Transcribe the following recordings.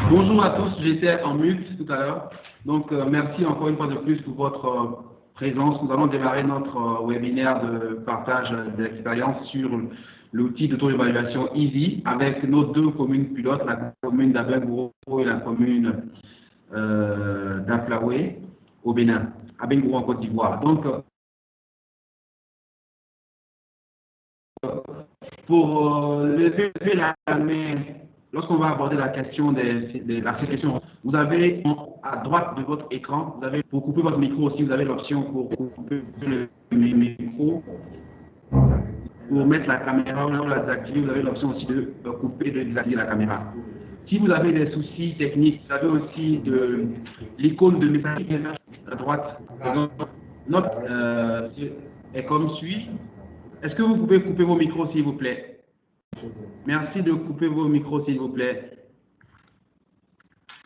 Bonjour à tous, j'étais en mute tout à l'heure. Donc, merci encore une fois de plus pour votre présence. Nous allons démarrer notre webinaire de partage d'expérience sur l'outil d'auto-évaluation Easy avec nos deux communes pilotes, la commune d'Abengouro et la commune d'Aflaoué au Bénin, Abengouro en Côte d'Ivoire. Donc, pour lever la main, lorsqu'on va aborder la question la question, vous avez à droite de votre écran, vous avez pour couper votre micro aussi, vous avez l'option pour couper le micro. Pour mettre la caméra ou la désactiver, vous avez l'option aussi de couper, de désactiver la caméra. Si vous avez des soucis techniques, vous avez aussi l'icône de message à droite. Notre est comme suit. Est-ce que vous pouvez couper vos micros, s'il vous plaît? Merci de couper vos micros, s'il vous plaît.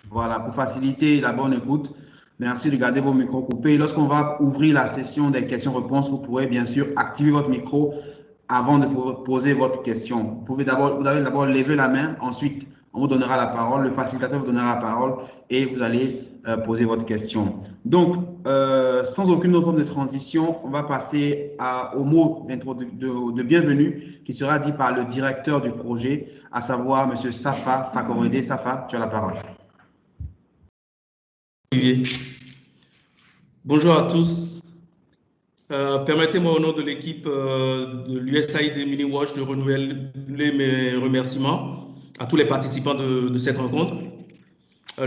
Voilà, pour faciliter la bonne écoute. Merci de garder vos micros coupés. Lorsqu'on va ouvrir la session des questions-réponses, vous pourrez bien sûr activer votre micro avant de poser votre question. Vous allez d'abord lever la main, ensuite on vous donnera la parole, le facilitateur vous donnera la parole et vous allez poser votre question. Donc, sans aucune autre forme de transition, on va passer au mot de bienvenue qui sera dit par le directeur du projet, à savoir M. Safa Fakorede. Safa, tu as la parole. Bonjour à tous. Permettez-moi au nom de l'équipe de l'USAID Mini-Wash de renouveler mes remerciements à tous les participants de cette rencontre.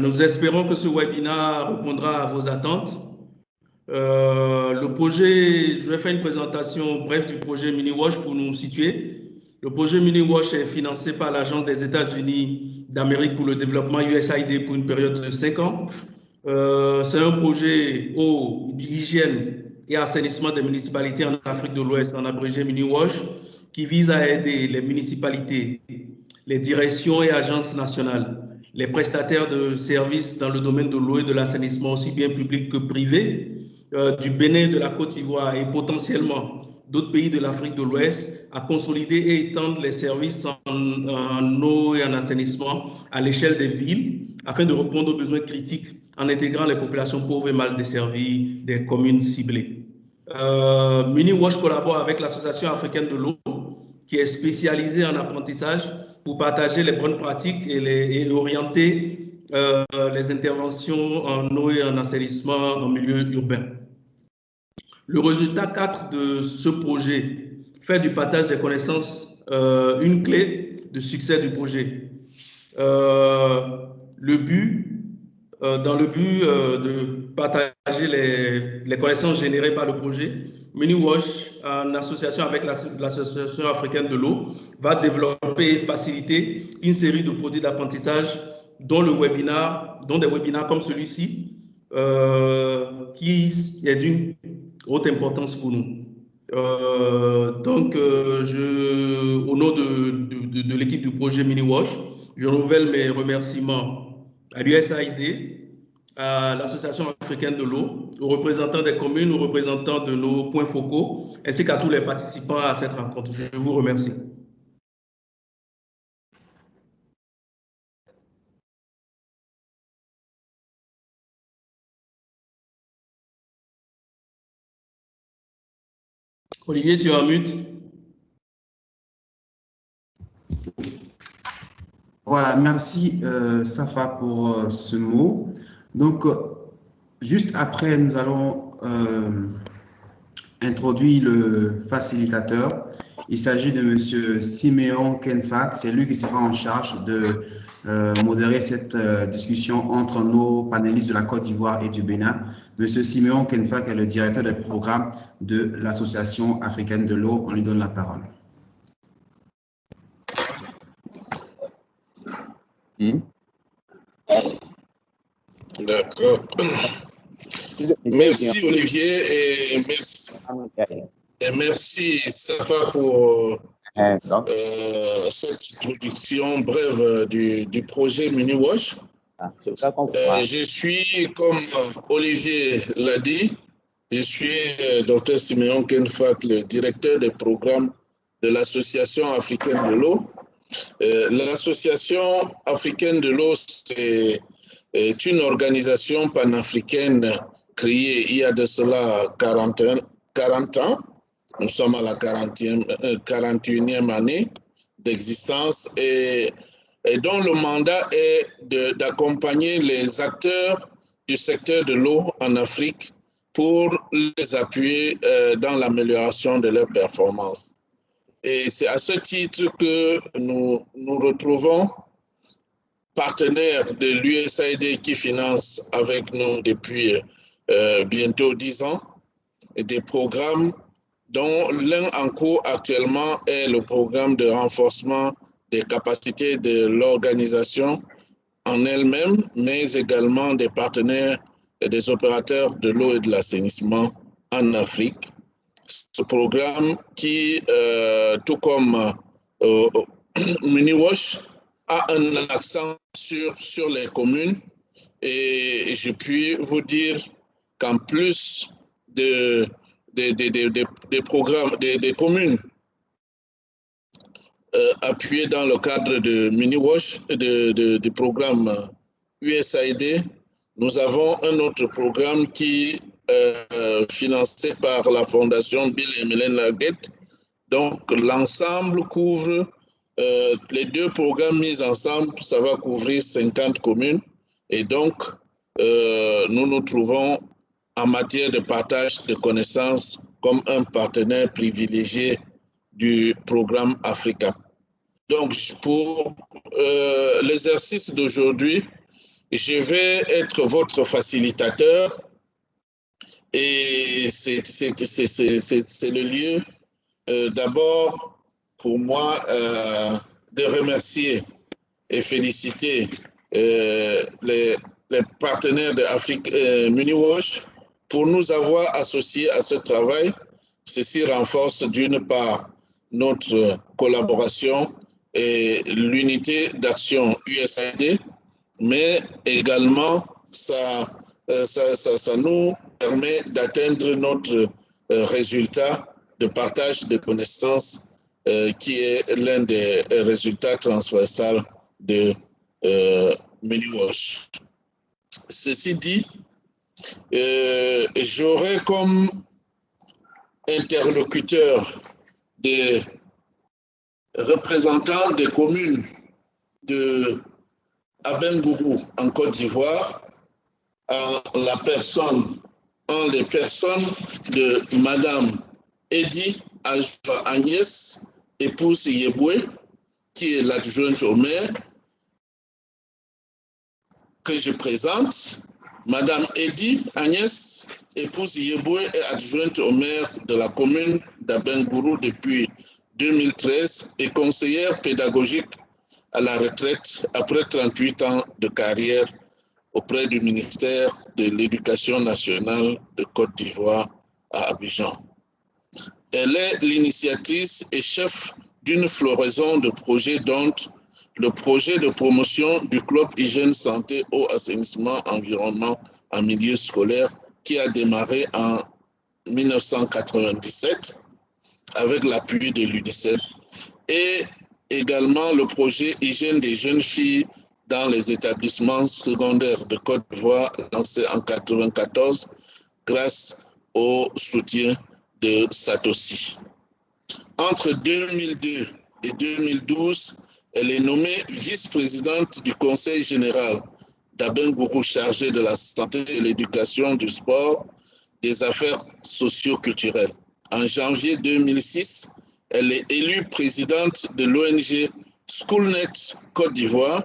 Nous espérons que ce webinaire répondra à vos attentes. Le projet, je vais faire une présentation brève du projet Mini-Wash pour nous situer. Le projet Mini-Wash est financé par l'Agence des États-Unis d'Amérique pour le développement USAID pour une période de 5 ans. C'est un projet eau, hygiène et assainissement des municipalités en Afrique de l'Ouest, en abrégé Mini-Wash, qui vise à aider les municipalités, les directions et agences nationales, les prestataires de services dans le domaine de l'eau et de l'assainissement, aussi bien public que privé, du Bénin, de la Côte d'Ivoire et potentiellement d'autres pays de l'Afrique de l'Ouest, à consolider et étendre les services en eau et en assainissement à l'échelle des villes, afin de répondre aux besoins critiques en intégrant les populations pauvres et mal desservies des communes ciblées. Mini-Wash collabore avec l'Association africaine de l'eau, qui est spécialisée en apprentissage pour partager les bonnes pratiques et orienter les interventions en eau et en assainissement en milieu urbain. Le résultat 4 de ce projet fait du partage des connaissances une clé de succès du projet. Dans le but de partager les connaissances générées par le projet, Mini-Wash, en association avec l'Association africaine de l'eau, va développer et faciliter une série de produits d'apprentissage dont des webinaires comme celui-ci, qui est d'une haute importance pour nous. Au nom de l'équipe du projet Mini-Wash, je renouvelle mes remerciements à l'USAID, à l'Association africaine de l'eau, aux représentants des communes, aux représentants de nos points focaux, ainsi qu'à tous les participants à cette rencontre. Je vous remercie. Olivier, tu es en mute. Voilà, merci Safa pour ce mot. Donc, juste après, nous allons introduire le facilitateur. Il s'agit de M. Siméon Kenfak. C'est lui qui sera en charge de modérer cette discussion entre nos panélistes de la Côte d'Ivoire et du Bénin. M. Siméon Kenfak est le directeur des programmes de l'Association africaine de l'eau. On lui donne la parole. D'accord. Merci Olivier et merci Safa pour cette introduction brève du projet Mini-Wash. Je suis, comme Olivier l'a dit, je suis Dr Siméon Kenfak, le directeur des programmes de l'Association africaine de l'eau. L'Association africaine de l'eau est une organisation panafricaine créée il y a de cela 40 ans. Nous sommes à la 41e année d'existence et dont le mandat est d'accompagner les acteurs du secteur de l'eau en Afrique pour les appuyer dans l'amélioration de leurs performances. Et c'est à ce titre que nous nous retrouvons partenaires de l'USAID qui finance avec nous depuis bientôt 10 ans et des programmes dont l'un en cours actuellement est le programme de renforcement des capacités de l'organisation en elle-même, mais également des partenaires et des opérateurs de l'eau et de l'assainissement en Afrique. Ce programme qui, tout comme MuniWash, a un accent sur les communes et je puis vous dire qu'en plus des programmes, des communes appuyées dans le cadre de MuniWash, du programme USAID, nous avons un autre programme qui est financé par la Fondation Bill et Melinda Gates. Donc l'ensemble couvre, les deux programmes mis ensemble, ça va couvrir 50 communes. Et donc, nous nous trouvons en matière de partage de connaissances comme un partenaire privilégié du programme Africa. Donc, pour l'exercice d'aujourd'hui, je vais être votre facilitateur et c'est le lieu d'abord pour moi de remercier et féliciter les partenaires de MuniWash pour nous avoir associés à ce travail. Ceci renforce d'une part notre collaboration et l'unité d'action USAID, mais également ça nous permet d'atteindre notre résultat de partage de connaissances qui est l'un des résultats transversaux de MuniWash. Ceci dit, j'aurai comme interlocuteur des représentants des communes de Abengourou en Côte d'Ivoire, en les personnes de Madame Edi Agnès, épouse Yeboué, qui est l'adjointe au maire, que je présente. Madame Edi Agnès, épouse Yeboué, est adjointe au maire de la commune d'Abengourou depuis 2013 et conseillère pédagogique à la retraite après 38 ans de carrière auprès du ministère de l'Éducation nationale de Côte d'Ivoire à Abidjan. Elle est l'initiatrice et chef d'une floraison de projets dont le projet de promotion du club hygiène, santé, eau, assainissement, environnement en milieu scolaire qui a démarré en 1997 avec l'appui de l'UNICEF et également le projet hygiène des jeunes filles dans les établissements secondaires de Côte d'Ivoire lancé en 1994 grâce au soutien de Satoshi. Entre 2002 et 2012, elle est nommée vice-présidente du Conseil général d'Abengourou chargé de la santé, de l'éducation, du sport, des affaires socio-culturelles. En janvier 2006, elle est élue présidente de l'ONG Schoolnet Côte d'Ivoire,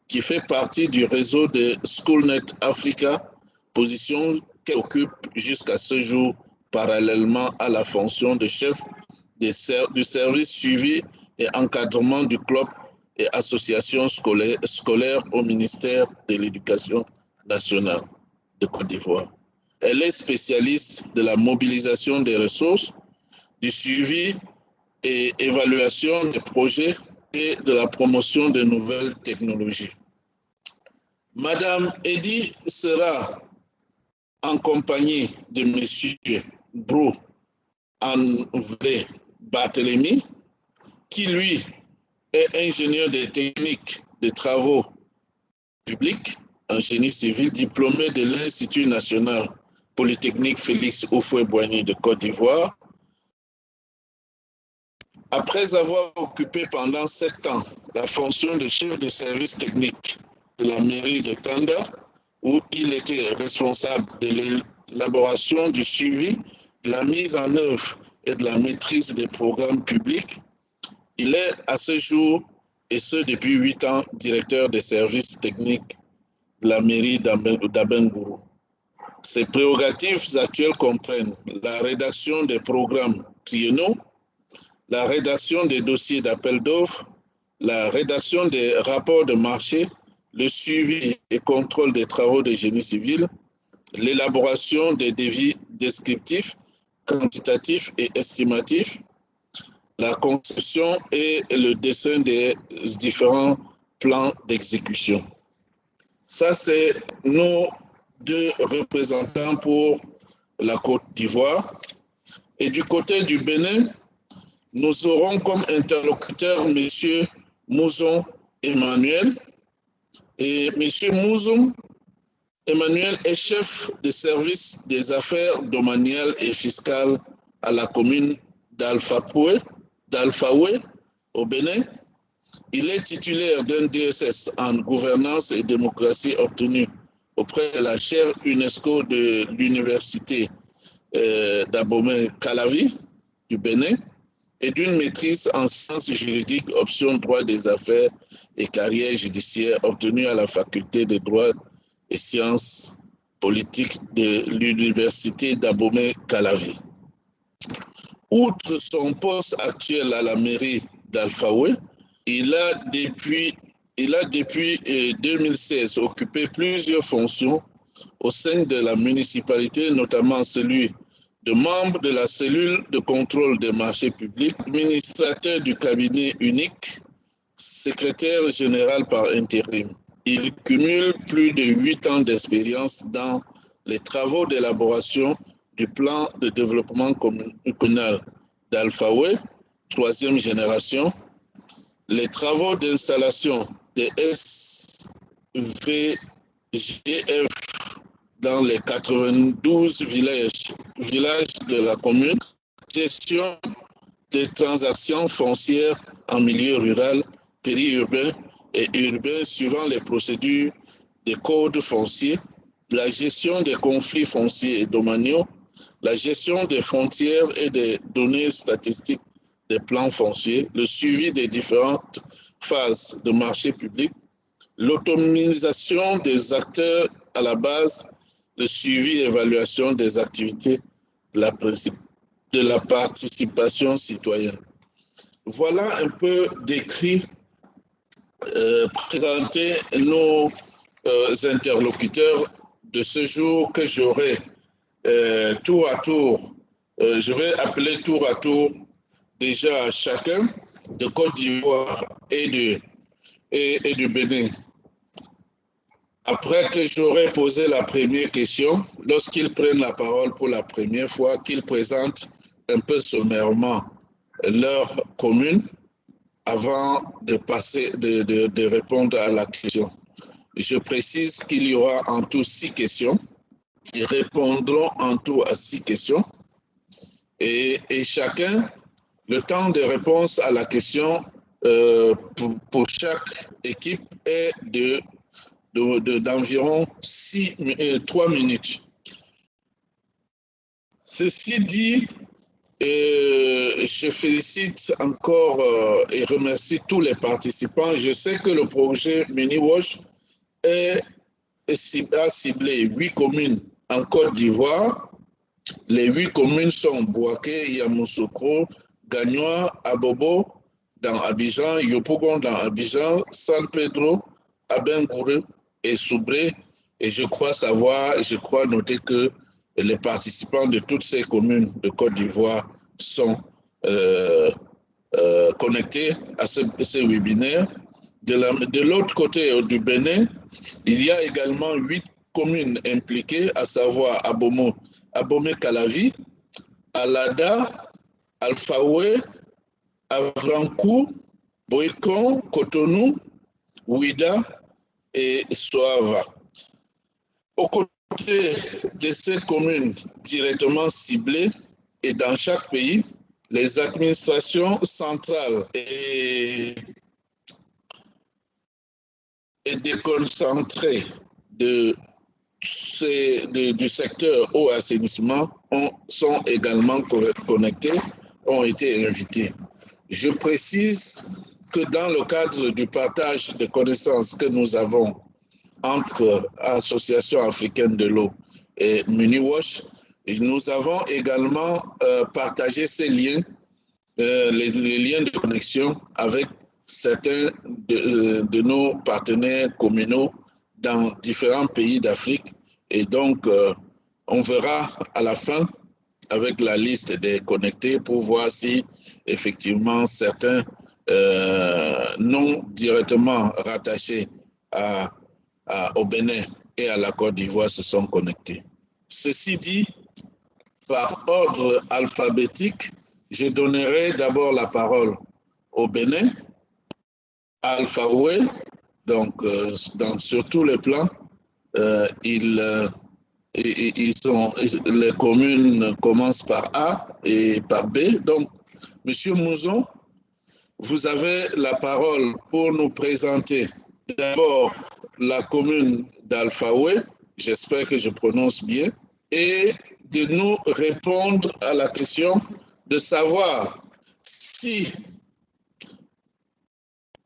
qui fait partie du réseau de Schoolnet Africa, position qu'elle occupe jusqu'à ce jour parallèlement à la fonction de chef du service suivi et encadrement du club et association scolaire au ministère de l'Éducation nationale de Côte d'Ivoire. Elle est spécialiste de la mobilisation des ressources, du suivi et évaluation des projets et de la promotion de nouvelles technologies. Madame Edi sera en compagnie de Monsieur Bro Anvré Barthélemy, qui lui est ingénieur des techniques des travaux publics en génie civil, diplômé de l'Institut national polytechnique Félix Houphouët-Boigny de Côte d'Ivoire. Après avoir occupé pendant 7 ans la fonction de chef de service technique de la mairie de Tanda, où il était responsable de l'élaboration, du suivi, de la mise en œuvre et de la maîtrise des programmes publics, il est à ce jour, et ce depuis 8 ans, directeur des services techniques de la mairie d'Abengourou. Ses prérogatives actuelles comprennent la rédaction des programmes triennaux, la rédaction des dossiers d'appel d'offres, la rédaction des rapports de marché, le suivi et contrôle des travaux de génie civil, l'élaboration des devis descriptifs, quantitatifs et estimatifs, la conception et le dessin des différents plans d'exécution. Ça, c'est nos 2 représentants pour la Côte d'Ivoire. Et du côté du Bénin, nous aurons comme interlocuteur M. Mouzon Emmanuel. Et M. Mouzon Emmanuel est chef de service des affaires domaniales et fiscales à la commune d'Alfaoué, au Bénin. Il est titulaire d'un DSS en gouvernance et démocratie obtenu auprès de la chaire UNESCO de l'université d'Abomey-Calavi du Bénin et d'une maîtrise en sciences juridiques option droit des affaires et carrière judiciaire obtenue à la faculté de droit et sciences politiques de l'université d'Abomey-Calavi. Outre son poste actuel à la mairie d'Alfaoué, il a depuis 2016 occupé plusieurs fonctions au sein de la municipalité, notamment celui de membre de la cellule de contrôle des marchés publics, administrateur du cabinet unique, secrétaire général par intérim. Il cumule plus de 8 ans d'expérience dans les travaux d'élaboration du plan de développement communal d'Alfaoué, 3e génération, les travaux d'installation des SVGF dans les 92 villages de la commune, gestion des transactions foncières en milieu rural, périurbain et urbain suivant les procédures des codes fonciers, la gestion des conflits fonciers et domaniaux, la gestion des frontières et des données statistiques des plans fonciers, le suivi des différentes phases de marché public, l'autonomisation des acteurs à la base, le suivi et évaluation des activités de la participation citoyenne. Voilà un peu décrit, présenter nos interlocuteurs de ce jour que j'aurai tour à tour. Je vais appeler tour à tour déjà chacun de Côte d'Ivoire et du Bénin. Après que j'aurai posé la première question, lorsqu'ils prennent la parole pour la première fois, qu'ils présentent un peu sommairement leur commune avant de passer, de répondre à la question. Je précise qu'il y aura en tout 6 questions. Ils répondront en tout à 6 questions. Et chacun, le temps de réponse à la question pour chaque équipe est d'environ 3 minutes. Ceci dit, je félicite encore et remercie tous les participants. Je sais que le projet MiniWash a ciblé 8 communes en Côte d'Ivoire. Les 8 communes sont Bouaké, Yamoussoukro, Gagnoa, Abobo dans Abidjan, Yopougon dans Abidjan, San Pedro, Abengourou et Soubré. Et je crois noter que les participants de toutes ces communes de Côte d'Ivoire sont connectés à ce webinaire. De l'autre côté du Bénin, il y a également 8 communes impliquées, à savoir Abomey-Calavi, Alada, Alfaoué, Avrankou, Boïcon, Cotonou, Ouida et Soava. Aux côtés de ces communes directement ciblées et dans chaque pays, les administrations centrales et déconcentrées du secteur eau et assainissement sont également connectées, ont été invitées. Je précise que dans le cadre du partage de connaissances que nous avons entre Association africaine de l'eau et MuniWash, nous avons également partagé ces liens, les liens de connexion avec certains de nos partenaires communaux dans différents pays d'Afrique. Et donc, on verra à la fin avec la liste des connectés pour voir si effectivement certains non directement rattachés au Bénin et à la Côte d'Ivoire se sont connectés. Ceci dit, par ordre alphabétique, je donnerai d'abord la parole au Bénin, Alpha Oué, donc sur tous les plans, les communes commencent par A et par B. Donc, Monsieur Mouzon, vous avez la parole pour nous présenter d'abord la commune d'Alphaoué, j'espère que je prononce bien, et de nous répondre à la question de savoir si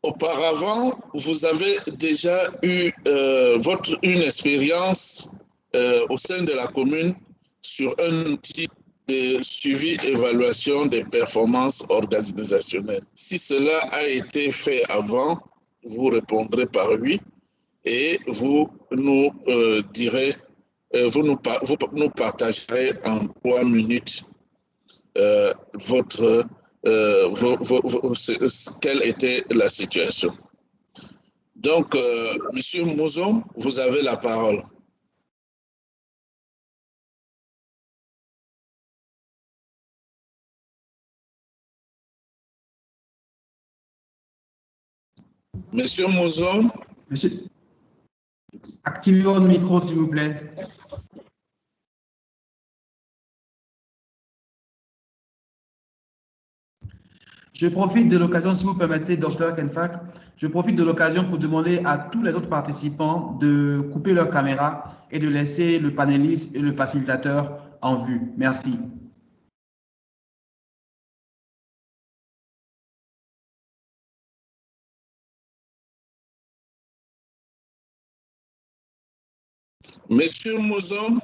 auparavant vous avez déjà eu une expérience au sein de la commune sur un outil de suivi-évaluation des performances organisationnelles. Si cela a été fait avant, vous répondrez par oui et vous nous direz, vous nous partagerez en 3 minutes quelle était la situation. Donc, Monsieur Mouzon, vous avez la parole. Monsieur Mouzon. Monsieur, activez votre micro, s'il vous plaît. Je profite de l'occasion, si vous permettez, Dr. Kenfak, je profite de l'occasion pour demander à tous les autres participants de couper leur caméra et de laisser le panéliste et le facilitateur en vue. Merci. Monsieur Mouzon.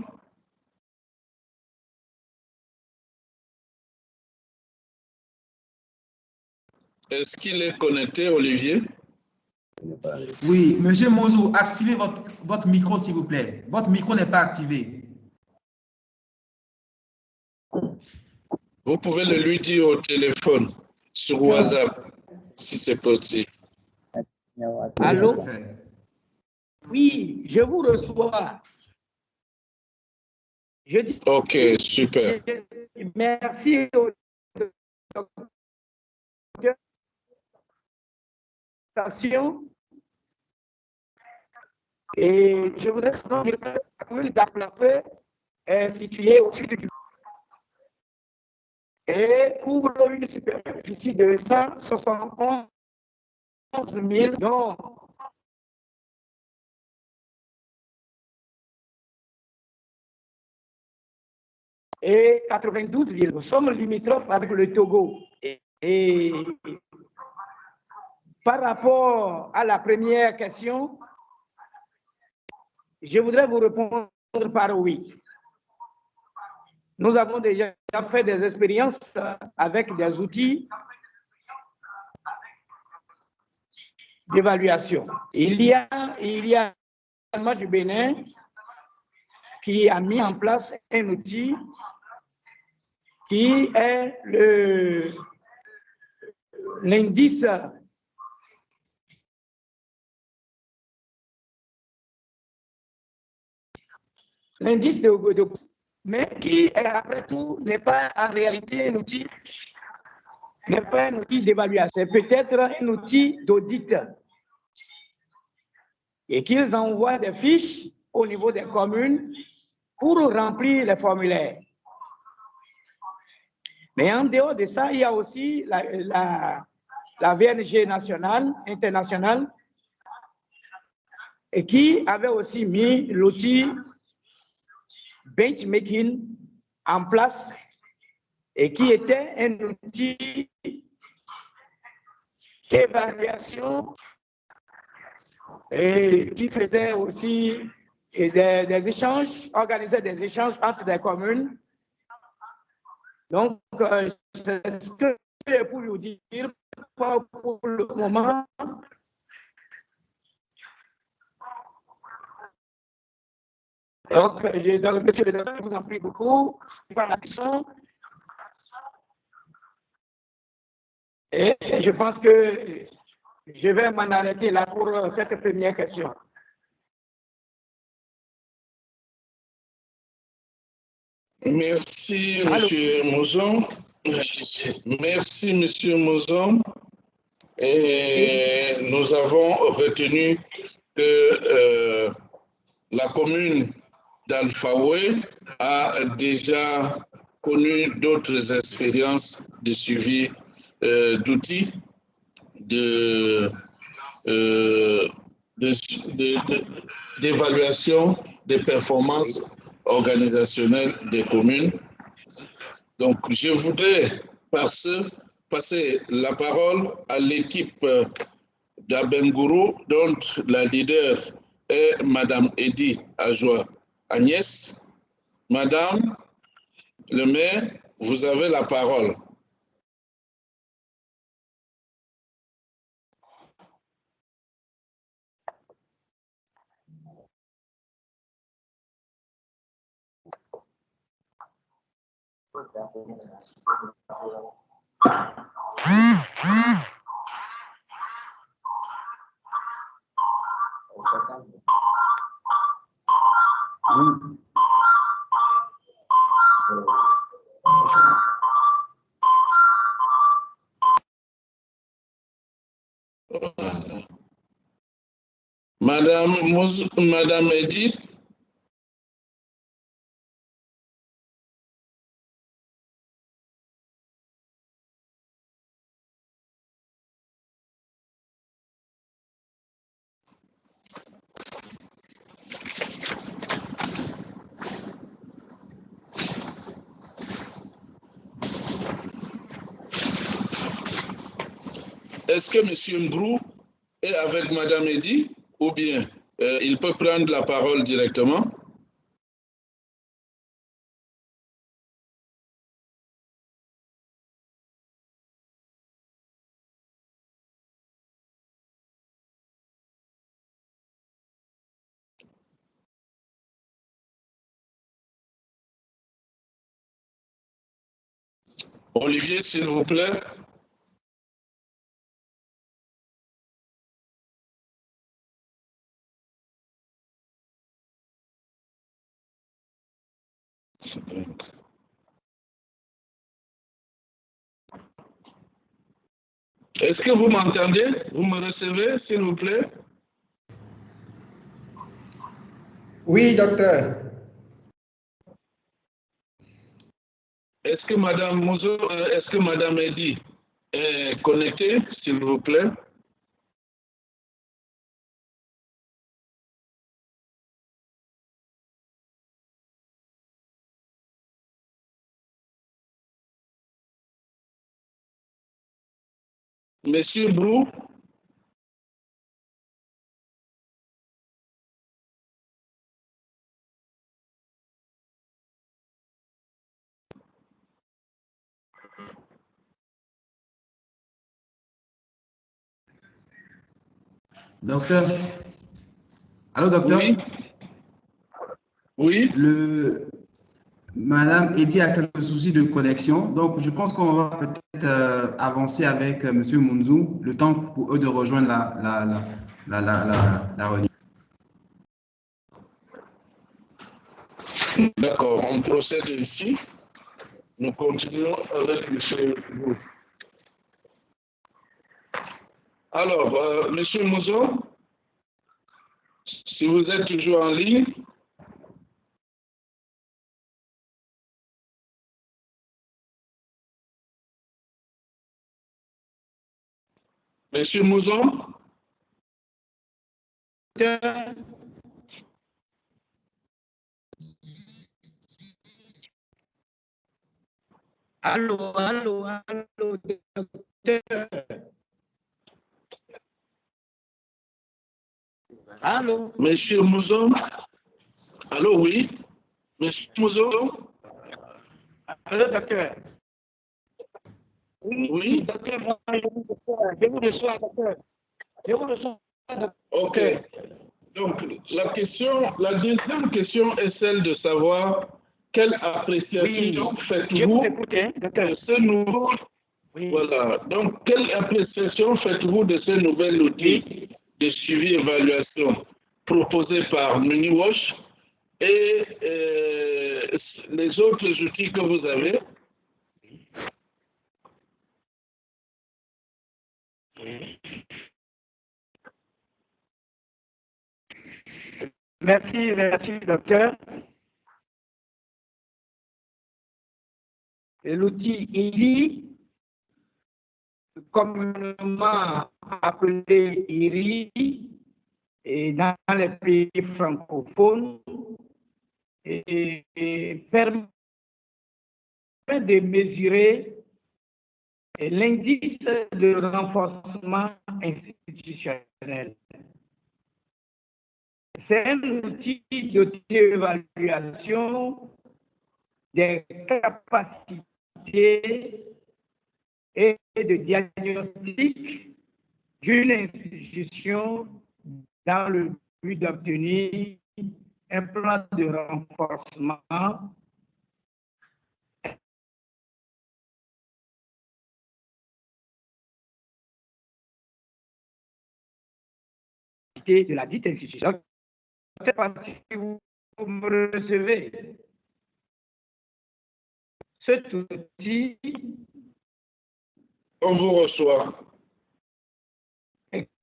Est-ce qu'il est connecté, Olivier? Oui, Monsieur Mouzou, activez votre micro, s'il vous plaît. Votre micro n'est pas activé. Vous pouvez le lui dire au téléphone, sur WhatsApp, si c'est possible. Allô? Oui, je vous reçois. Je dis, ok, super. Merci au docteur. Et je voudrais dire que la commune d'Aplapé est située au sud du et couvre une superficie de 171 000 dont et 92 villes. Nous sommes limitrophes avec le Togo. Et par rapport à la première question, je voudrais vous répondre par oui. Nous avons déjà fait des expériences avec des outils d'évaluation. Il y a un du Bénin qui a mis en place un outil qui est l'indice mais qui, après tout, n'est pas en réalité un outil n'est pas un outil d'évaluation, c'est peut-être un outil d'audit. Et qu'ils envoient des fiches au niveau des communes pour remplir les formulaires. Mais en dehors de ça, il y a aussi la VNG nationale, internationale, et qui avait aussi mis l'outil benchmarking en place et qui était un outil d'évaluation et qui faisait aussi des échanges, organisait des échanges entre des communes. Donc, c'est ce que je peux vous dire pour le moment. Donc, monsieur le directeur, je vous en prie beaucoup pour la question. Et je pense que je vais m'en arrêter là pour cette première question. Merci, monsieur Mozon. Merci, monsieur Mozon. Et nous avons retenu que la commune d'Alfaoué a déjà connu d'autres expériences de suivi d'outils d'évaluation des performances organisationnelles des communes. Donc, je voudrais passer la parole à l'équipe d'Abengourou, dont la leader est Madame Eddy Ajoa Agnès. Madame le maire, vous avez la parole. Madame Edith. Est-ce que M. Mbrou est avec Madame Eddy ou bien il peut prendre la parole directement? Olivier, s'il vous plaît. Est-ce que vous m'entendez? Vous me recevez, s'il vous plaît? Oui, docteur. Est-ce que Madame Mozo, est-ce que Madame Eddy est connectée, s'il vous plaît? Monsieur Brou? Docteur. Allô, docteur? Oui. Oui. Madame Eddy a quelques soucis de connexion, donc je pense qu'on va peut-être avancer avec Monsieur Mounzou, le temps pour eux de rejoindre la réunion. D'accord, on procède ici. Nous continuons avec M. Brou. Alors, Monsieur Mouzo, si vous êtes toujours en ligne. Monsieur Mouzon? Allô, allô, allô, docteur. Allô? Monsieur Mouzon? Allô, oui? Monsieur Mouzon? Allô, docteur. Oui? Docteur, moi, je vous reçois, docteur. Je vous reçois, docteur. Ok. Donc, la deuxième question est celle de savoir quelle appréciation faites-vous de ce nouveau... Oui. Voilà. Donc, quelle appréciation faites-vous de ce nouvel outil de suivi-évaluation proposé par MiniWash et les autres outils que vous avez? Merci, docteur. Et l'outil IRI, communément appelé IRI, et dans les pays francophones, et permet de mesurer l'indice de renforcement institutionnel. C'est un outil d'auto-évaluation des capacités et de diagnostic d'une institution dans le but d'obtenir un plan de renforcement de la dite institution. Je ne sais pas si vous me recevez. Cet outil, on vous reçoit.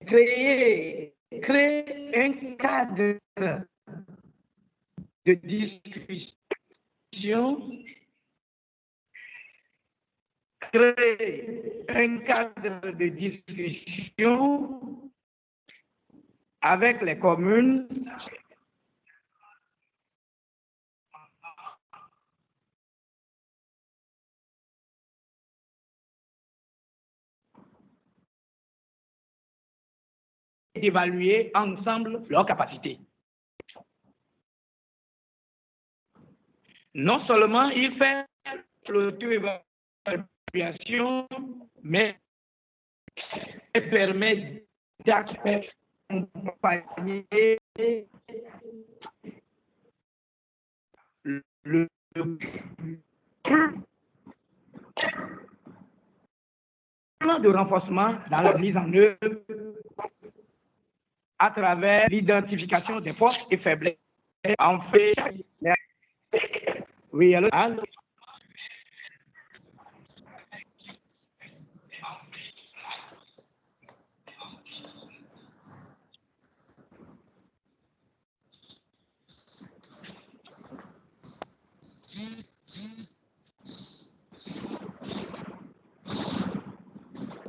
Créer un cadre de discussion, avec les communes d'évaluer ensemble leurs capacités. Non seulement il fait l'auto-évaluation, mais il permet d'accompagner le plan de renforcement dans la mise en œuvre à travers l'identification des forces et faiblesses. En fait, oui, allô?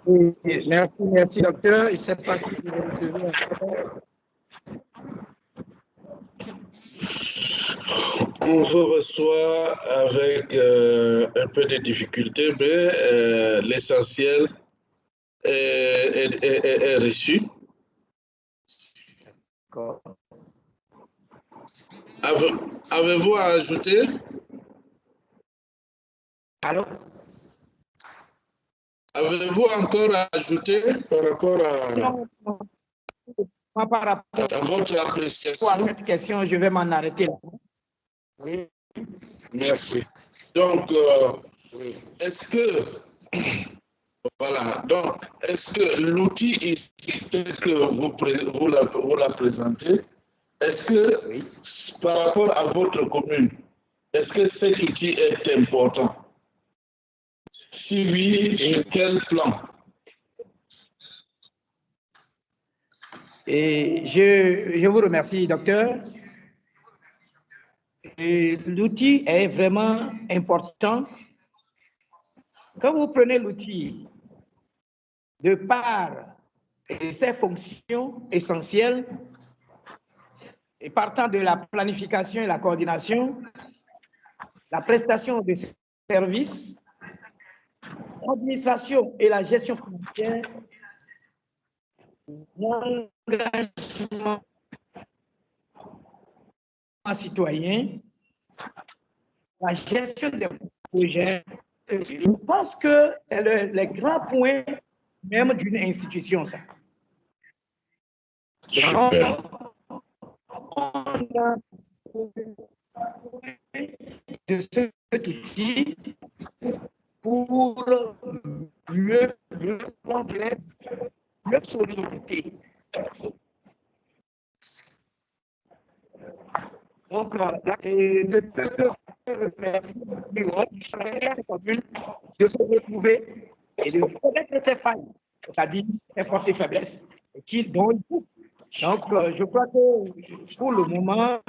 Oui, merci, docteur. Il ne sait pas si vous recevez. On vous reçoit avec un peu de difficulté, mais l'essentiel est reçu. D'accord. Avez-vous à ajouter? Allô? Avez-vous encore à ajouter par rapport à votre appréciation? Pour cette question, je vais m'en arrêter là. Oui. Merci. Donc, est-ce que, voilà, donc, est-ce que l'outil ici que vous la présentez, est-ce que, Oui. par rapport à votre commune, est-ce que cet outil est important? Si oui, sur quel plan? Et je vous remercie, docteur. L'outil est vraiment important. Quand vous prenez l'outil de par ses fonctions essentielles, et partant de la planification et la coordination, la prestation de services, l'administration et la gestion financière, l'engagement citoyen, la gestion des projets, je pense que c'est les grands points même d'une institution, ça. Super. De cet outil pour mieux solliciter. Donc, de se retrouver et de connaître ses failles, c'est-à-dire ses forces et faiblesses, dont il faut. Donc, je crois que pour le moment,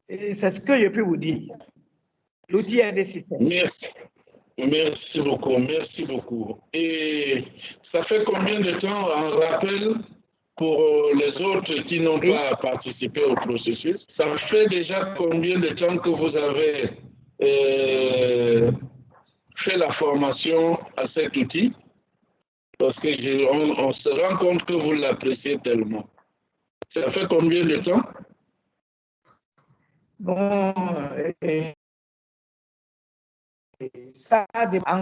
c'est ce que je peux vous dire. L'outil est nécessaire. Merci. Merci beaucoup, merci beaucoup. Et ça fait combien de temps, en rappel, pour les autres qui n'ont pas participé au processus, ça fait déjà combien de temps que vous avez fait la formation à cet outil? Parce que on se rend compte que vous l'appréciez tellement. Ça fait combien de temps? Bon, ça, en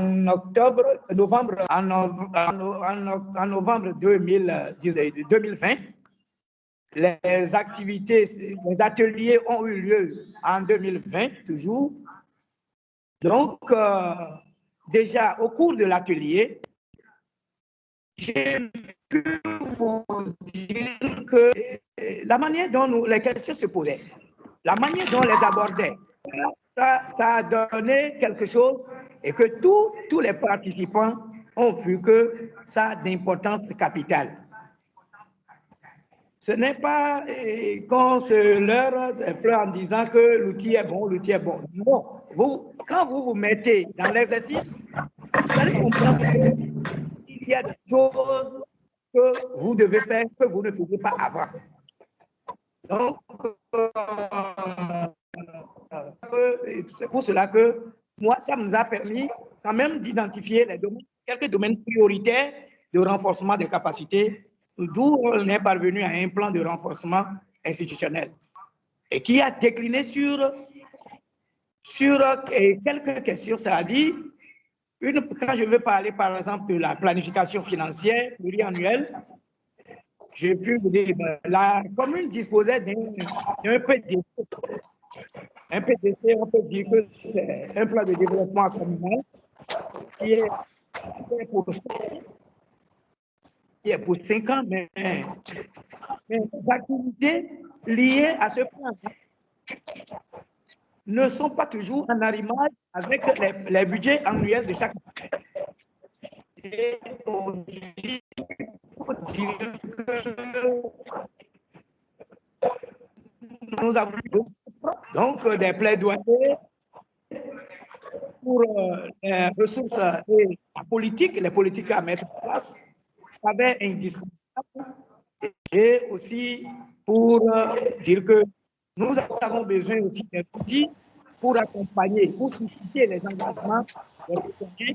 novembre 2020, les activités, les ateliers ont eu lieu en 2020 toujours. Donc, déjà au cours de l'atelier, j'ai pu vous dire que la manière dont les questions se posaient, la manière dont on les abordait, ça a donné quelque chose et que tous les participants ont vu que ça a d'importance capitale. Ce n'est pas qu'on se leurre en disant que l'outil est bon, l'outil est bon. Non, quand vous vous mettez dans l'exercice, vous allez comprendre qu'il y a des choses que vous devez faire que vous ne faisiez pas avant. Donc, c'est pour cela que moi, ça nous a permis quand même d'identifier quelques domaines prioritaires de renforcement des capacités, d'où on est parvenu à un plan de renforcement institutionnel et qui a décliné sur quelques questions, c'est-à-dire, quand je veux parler par exemple de la planification financière pluriannuelle, j'ai pu vous dire, la commune disposait d'un PDC. Un PDC, on peut dire que c'est un plan de développement communal qui est pour 5 ans, mais les activités liées à ce plan ne sont pas toujours en arrimage avec les budgets annuels de chaque année. Et aussi, il faut dire que nous avons donc des plaidoyers pour les ressources et les politiques à mettre en place, ça va être indispensable. Et aussi pour dire que nous avons besoin aussi d'outils pour accompagner, pour susciter les engagements des citoyens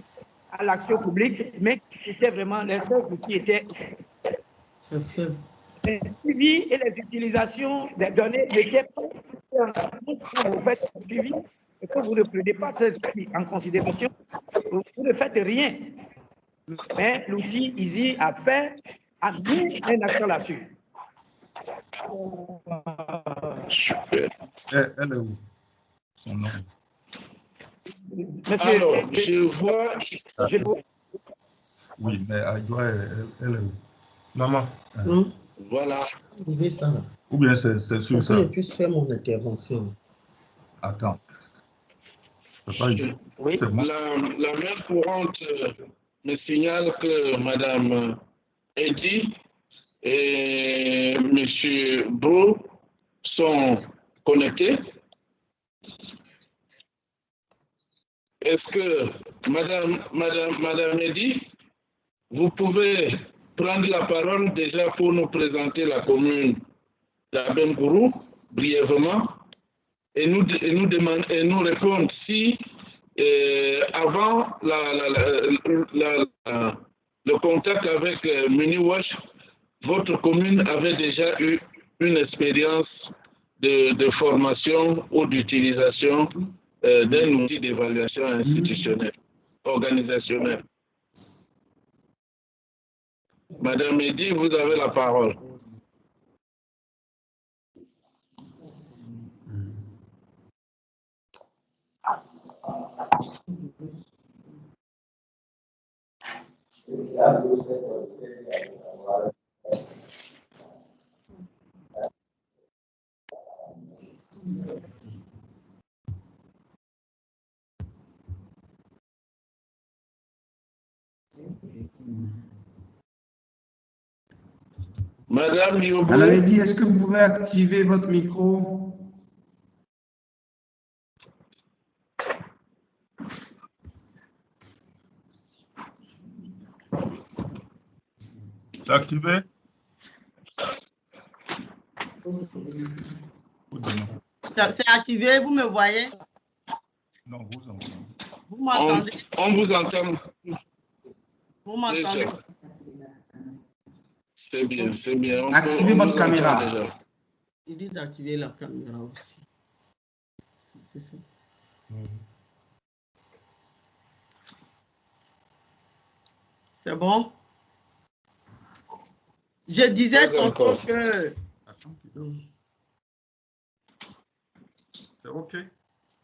à l'action publique, mais c'était vraiment les seuls outils étaient. Les suivis et les utilisations des données n'étaient pas quand vous faites un suivi et que vous ne prenez pas ces outils en considération, vous ne faites rien. Mais l'outil Easy a mis un accent là-dessus. Elle est où? Son nom. Monsieur, alors, je vois. Oui, mais elle est où? Maman. Voilà. Ou bien c'est sur ça. Je puisse faire mon intervention. Attends. C'est pas ici. Oui. C'est moi. La main courante me signale que Madame Eddy et M. Bro sont connectés. Est-ce que, Madame Eddy, vous pouvez prendre la parole déjà pour nous présenter la commune d'Abengourou brièvement et nous répondre si avant le contact avec MuniWatch, votre commune avait déjà eu une expérience de formation ou d'utilisation d'un outil d'évaluation institutionnelle, organisationnelle. Madame Eddy, vous avez la parole. Madame Yobo. Madame Eddy, est-ce que vous pouvez activer votre micro? C'est activé? C'est activé, vous me voyez? Non, vous entendez. Vous m'entendez? On vous entend. Vous m'entendez? C'est bien, c'est bien. Activez votre caméra. Il dit d'activer la caméra aussi. C'est ça. C'est bon? Je disais tantôt que... C'est OK?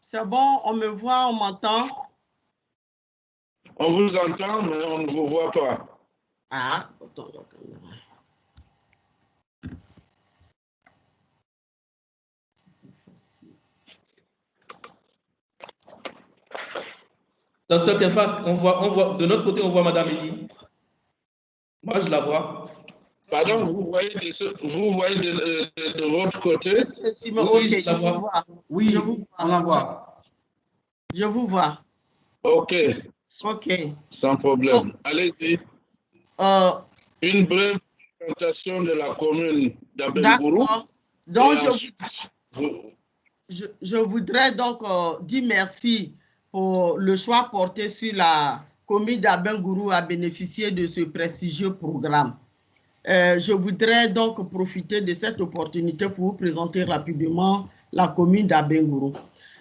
C'est bon, on me voit, on m'entend? On vous entend, mais on ne vous voit pas. Ah, attends la caméra. Docteur Kefa, on voit, de notre côté, on voit Madame Eddy. Moi, je la vois. Pardon, vous voyez de votre côté? Oui, je la vois. Oui, je vous vois. on la voit. Je vous vois. OK. OK. Sans problème. Allez-y. Une brève présentation de la commune d'Abengourou. D'accord. Donc, je voudrais donc dire merci pour le choix porté sur la commune d'Abengourou à bénéficier de ce prestigieux programme. Je voudrais donc profiter de cette opportunité pour vous présenter rapidement la commune d'Abengourou.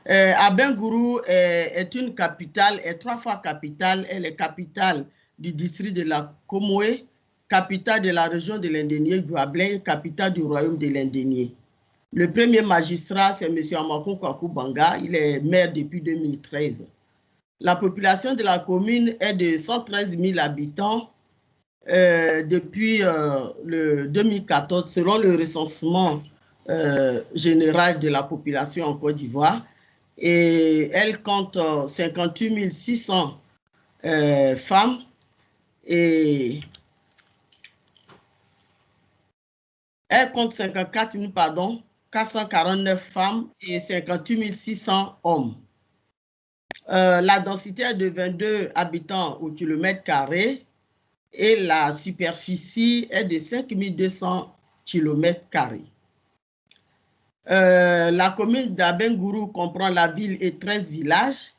Abengourou est une capitale, est 3 fois capitale. Elle est capitale du district de la Comoé, capitale de la région de l'Indénié-Guablin, capitale du royaume de l'Indénié. Le premier magistrat, c'est M. Amakon Kwaku Banga. Il est maire depuis 2013. La population de la commune est de 113 000 habitants depuis le 2014, selon le recensement général de la population en Côte d'Ivoire. Et elle compte 58 600 femmes et elle compte 449 femmes et 58 600 hommes. La densité est de 22 habitants au kilomètre carré et la superficie est de 5 200 kilomètres carrés. La commune d'Abengourou comprend la ville et 13 villages.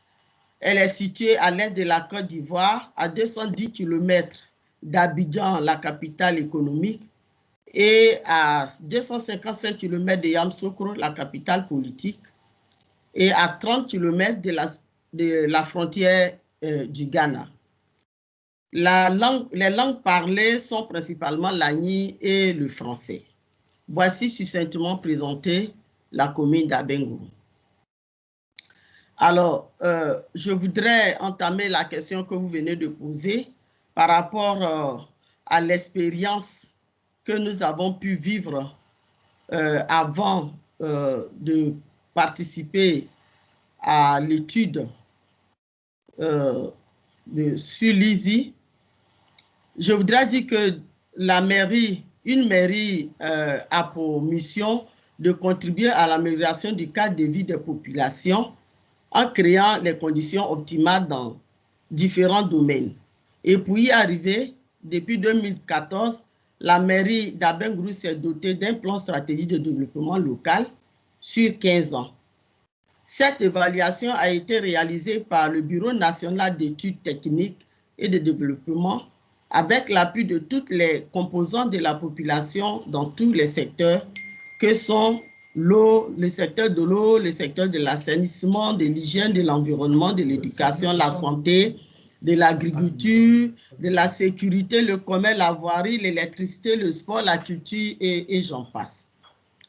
Elle est située à l'est de la Côte d'Ivoire, à 210 km d'Abidjan, la capitale économique, et à 255 km de Yamoussoukro, la capitale politique, et à 30 km de la frontière du Ghana. Les langues parlées sont principalement l'agni et le français. Voici succinctement présenté la commune d'Abengourou. Alors, je voudrais entamer la question que vous venez de poser par rapport à l'expérience que nous avons pu vivre avant de participer à l'étude sur l'ISI. Je voudrais dire que une mairie a pour mission de contribuer à l'amélioration du cadre de vie des populations en créant les conditions optimales dans différents domaines. Et pour y arriver, depuis 2014, la mairie d'Abengourou s'est dotée d'un plan stratégique de développement local sur 15 ans. Cette évaluation a été réalisée par le Bureau national d'études techniques et de développement avec l'appui de toutes les composantes de la population dans tous les secteurs que sont l'eau, le secteur de l'eau, le secteur de l'assainissement, de l'hygiène, de l'environnement, de l'éducation, la santé, de l'agriculture, de la sécurité, le commerce, la voirie, l'électricité, le sport, la culture et j'en passe.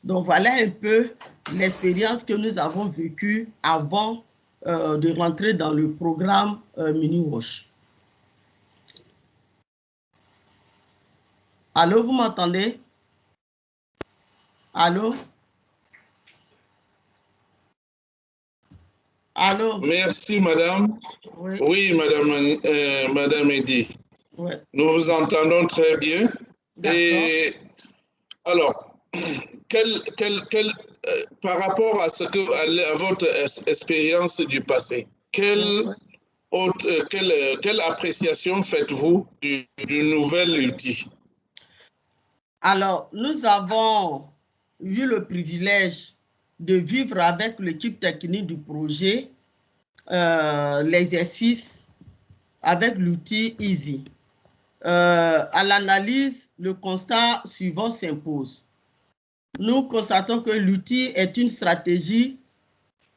Donc voilà un peu l'expérience que nous avons vécue avant de rentrer dans le programme Mini-Wash. Allô, vous m'entendez? Allô? Allô? Merci, madame. Oui, Oui, madame Eddy. oui. Nous vous entendons très bien. D'accord. Et alors, par rapport à à votre expérience du passé, quelle appréciation faites-vous du nouvel outil? Alors, nous avons eu le privilège de vivre avec l'équipe technique du projet l'exercice avec l'outil EASY. À l'analyse, le constat suivant s'impose. Nous constatons que l'outil est une stratégie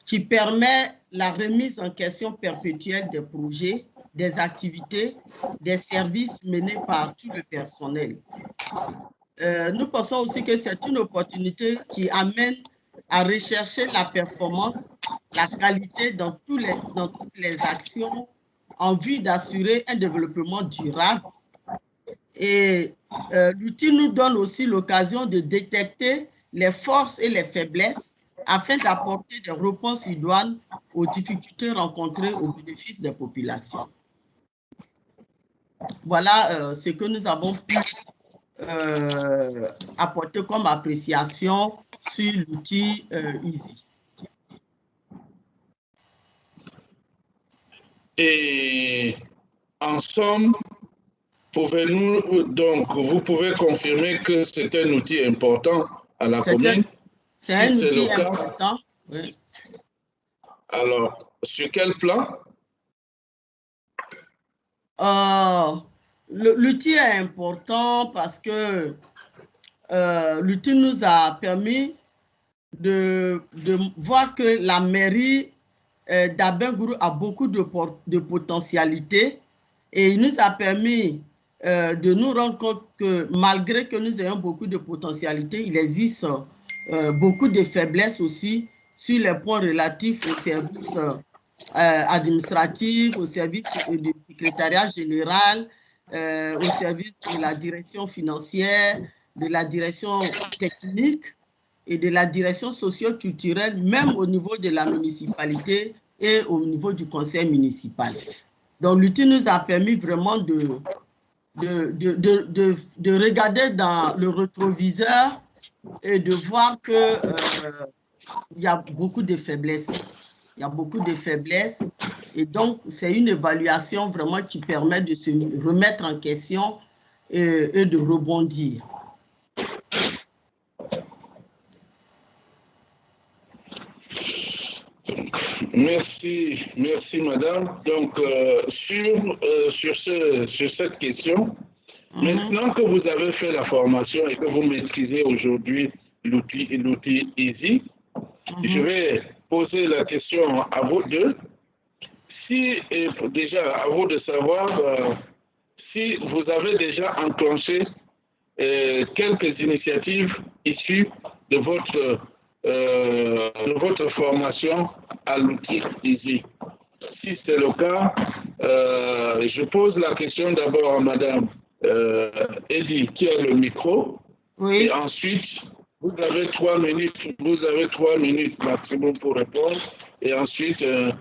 qui permet la remise en question perpétuelle des projets, des activités, des services menés par tout le personnel. Nous pensons aussi que c'est une opportunité qui amène à rechercher la performance, la qualité dans toutes les actions en vue d'assurer un développement durable. Et l'outil nous donne aussi l'occasion de détecter les forces et les faiblesses afin d'apporter des réponses idoines aux difficultés rencontrées au bénéfice des populations. Voilà ce que nous avons pu apporter comme appréciation sur l'outil EASY. Et en somme, vous pouvez confirmer que c'est un outil important à la commune? C'est un outil important. Oui. Alors, sur quel plan? L'outil est important parce que l'outil nous a permis de voir que la mairie d'Abengourou a beaucoup de potentialités et il nous a permis de nous rendre compte que malgré que nous ayons beaucoup de potentialités, il existe beaucoup de faiblesses aussi sur les points relatifs aux services administratifs, au service du secrétariat général, au service de la direction financière, de la direction technique et de la direction socio-culturelle, même au niveau de la municipalité et au niveau du conseil municipal. Donc, l'outil nous a permis vraiment de regarder dans le rétroviseur et de voir que il y a beaucoup de faiblesses. Il y a beaucoup de faiblesses et donc c'est une évaluation vraiment qui permet de se remettre en question et de rebondir. Merci madame. Donc sur cette question, maintenant que vous avez fait la formation et que vous maîtrisez aujourd'hui l'outil EASY, je vais poser la question à vous deux. Déjà, à vous de savoir si vous avez déjà enclenché quelques initiatives issues de votre formation à l'outil EASY. Si c'est le cas, je pose la question d'abord à madame Eddy qui a le micro. Oui. Et ensuite, vous avez 3 minutes maximum pour répondre. Et ensuite, M.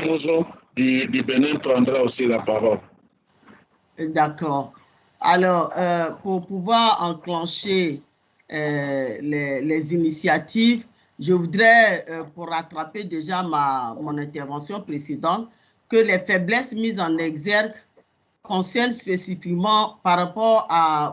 Mouzon du Bénin prendra aussi la parole. D'accord. Alors, pour pouvoir enclencher les initiatives, je voudrais, pour rattraper déjà mon intervention précédente, que les faiblesses mises en exergue concernent spécifiquement par rapport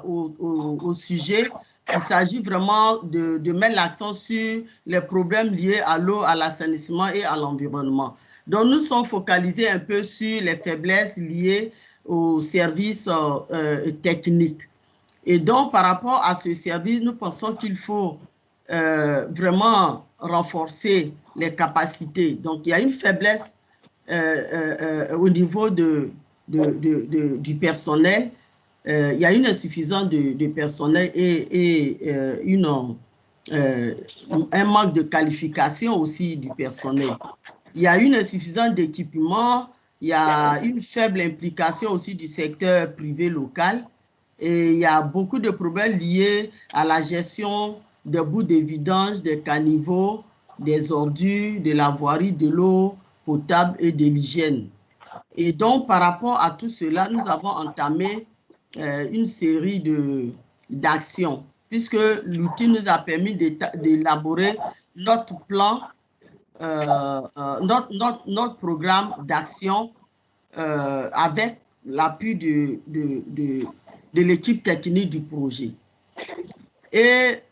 au sujet. Il s'agit vraiment de mettre l'accent sur les problèmes liés à l'eau, à l'assainissement et à l'environnement. Donc, nous sommes focalisés un peu sur les faiblesses liées aux services techniques. Et donc, par rapport à ce service, nous pensons qu'il faut vraiment renforcer les capacités. Donc, il y a une faiblesse au niveau du personnel. Il y a une insuffisance de personnel et un manque de qualification aussi du personnel. Il y a une insuffisance d'équipement, il y a une faible implication aussi du secteur privé local et il y a beaucoup de problèmes liés à la gestion des bouts de vidange, des caniveaux, des ordures, de la voirie, de l'eau potable et de l'hygiène. Et donc, par rapport à tout cela, nous avons entamé une série d'actions, puisque l'outil nous a permis d'élaborer notre plan, notre programme d'action avec l'appui de l'équipe technique du projet. Et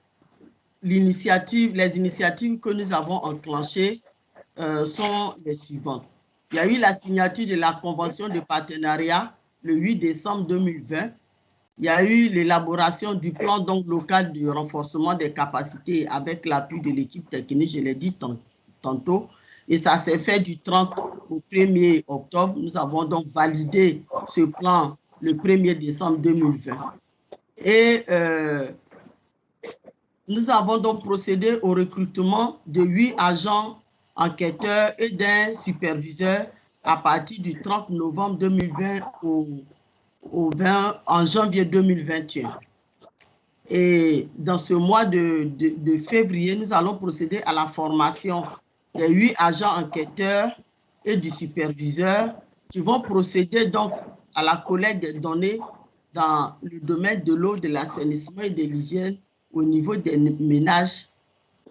les initiatives que nous avons enclenchées sont les suivantes. Il y a eu la signature de la convention de partenariat le 8 décembre 2020. Il y a eu l'élaboration du plan donc, local de renforcement des capacités avec l'appui de l'équipe technique, je l'ai dit tantôt. Et ça s'est fait du 30 au 1er octobre. Nous avons donc validé ce plan le 1er décembre 2020. Et nous avons donc procédé au recrutement de 8 agents enquêteurs et d'un superviseur à partir du 30 novembre 2020 en janvier 2021. Et dans ce mois de février, nous allons procéder à la formation des 8 agents enquêteurs et du superviseur qui vont procéder donc à la collecte des données dans le domaine de l'eau, de l'assainissement et de l'hygiène au niveau des ménages.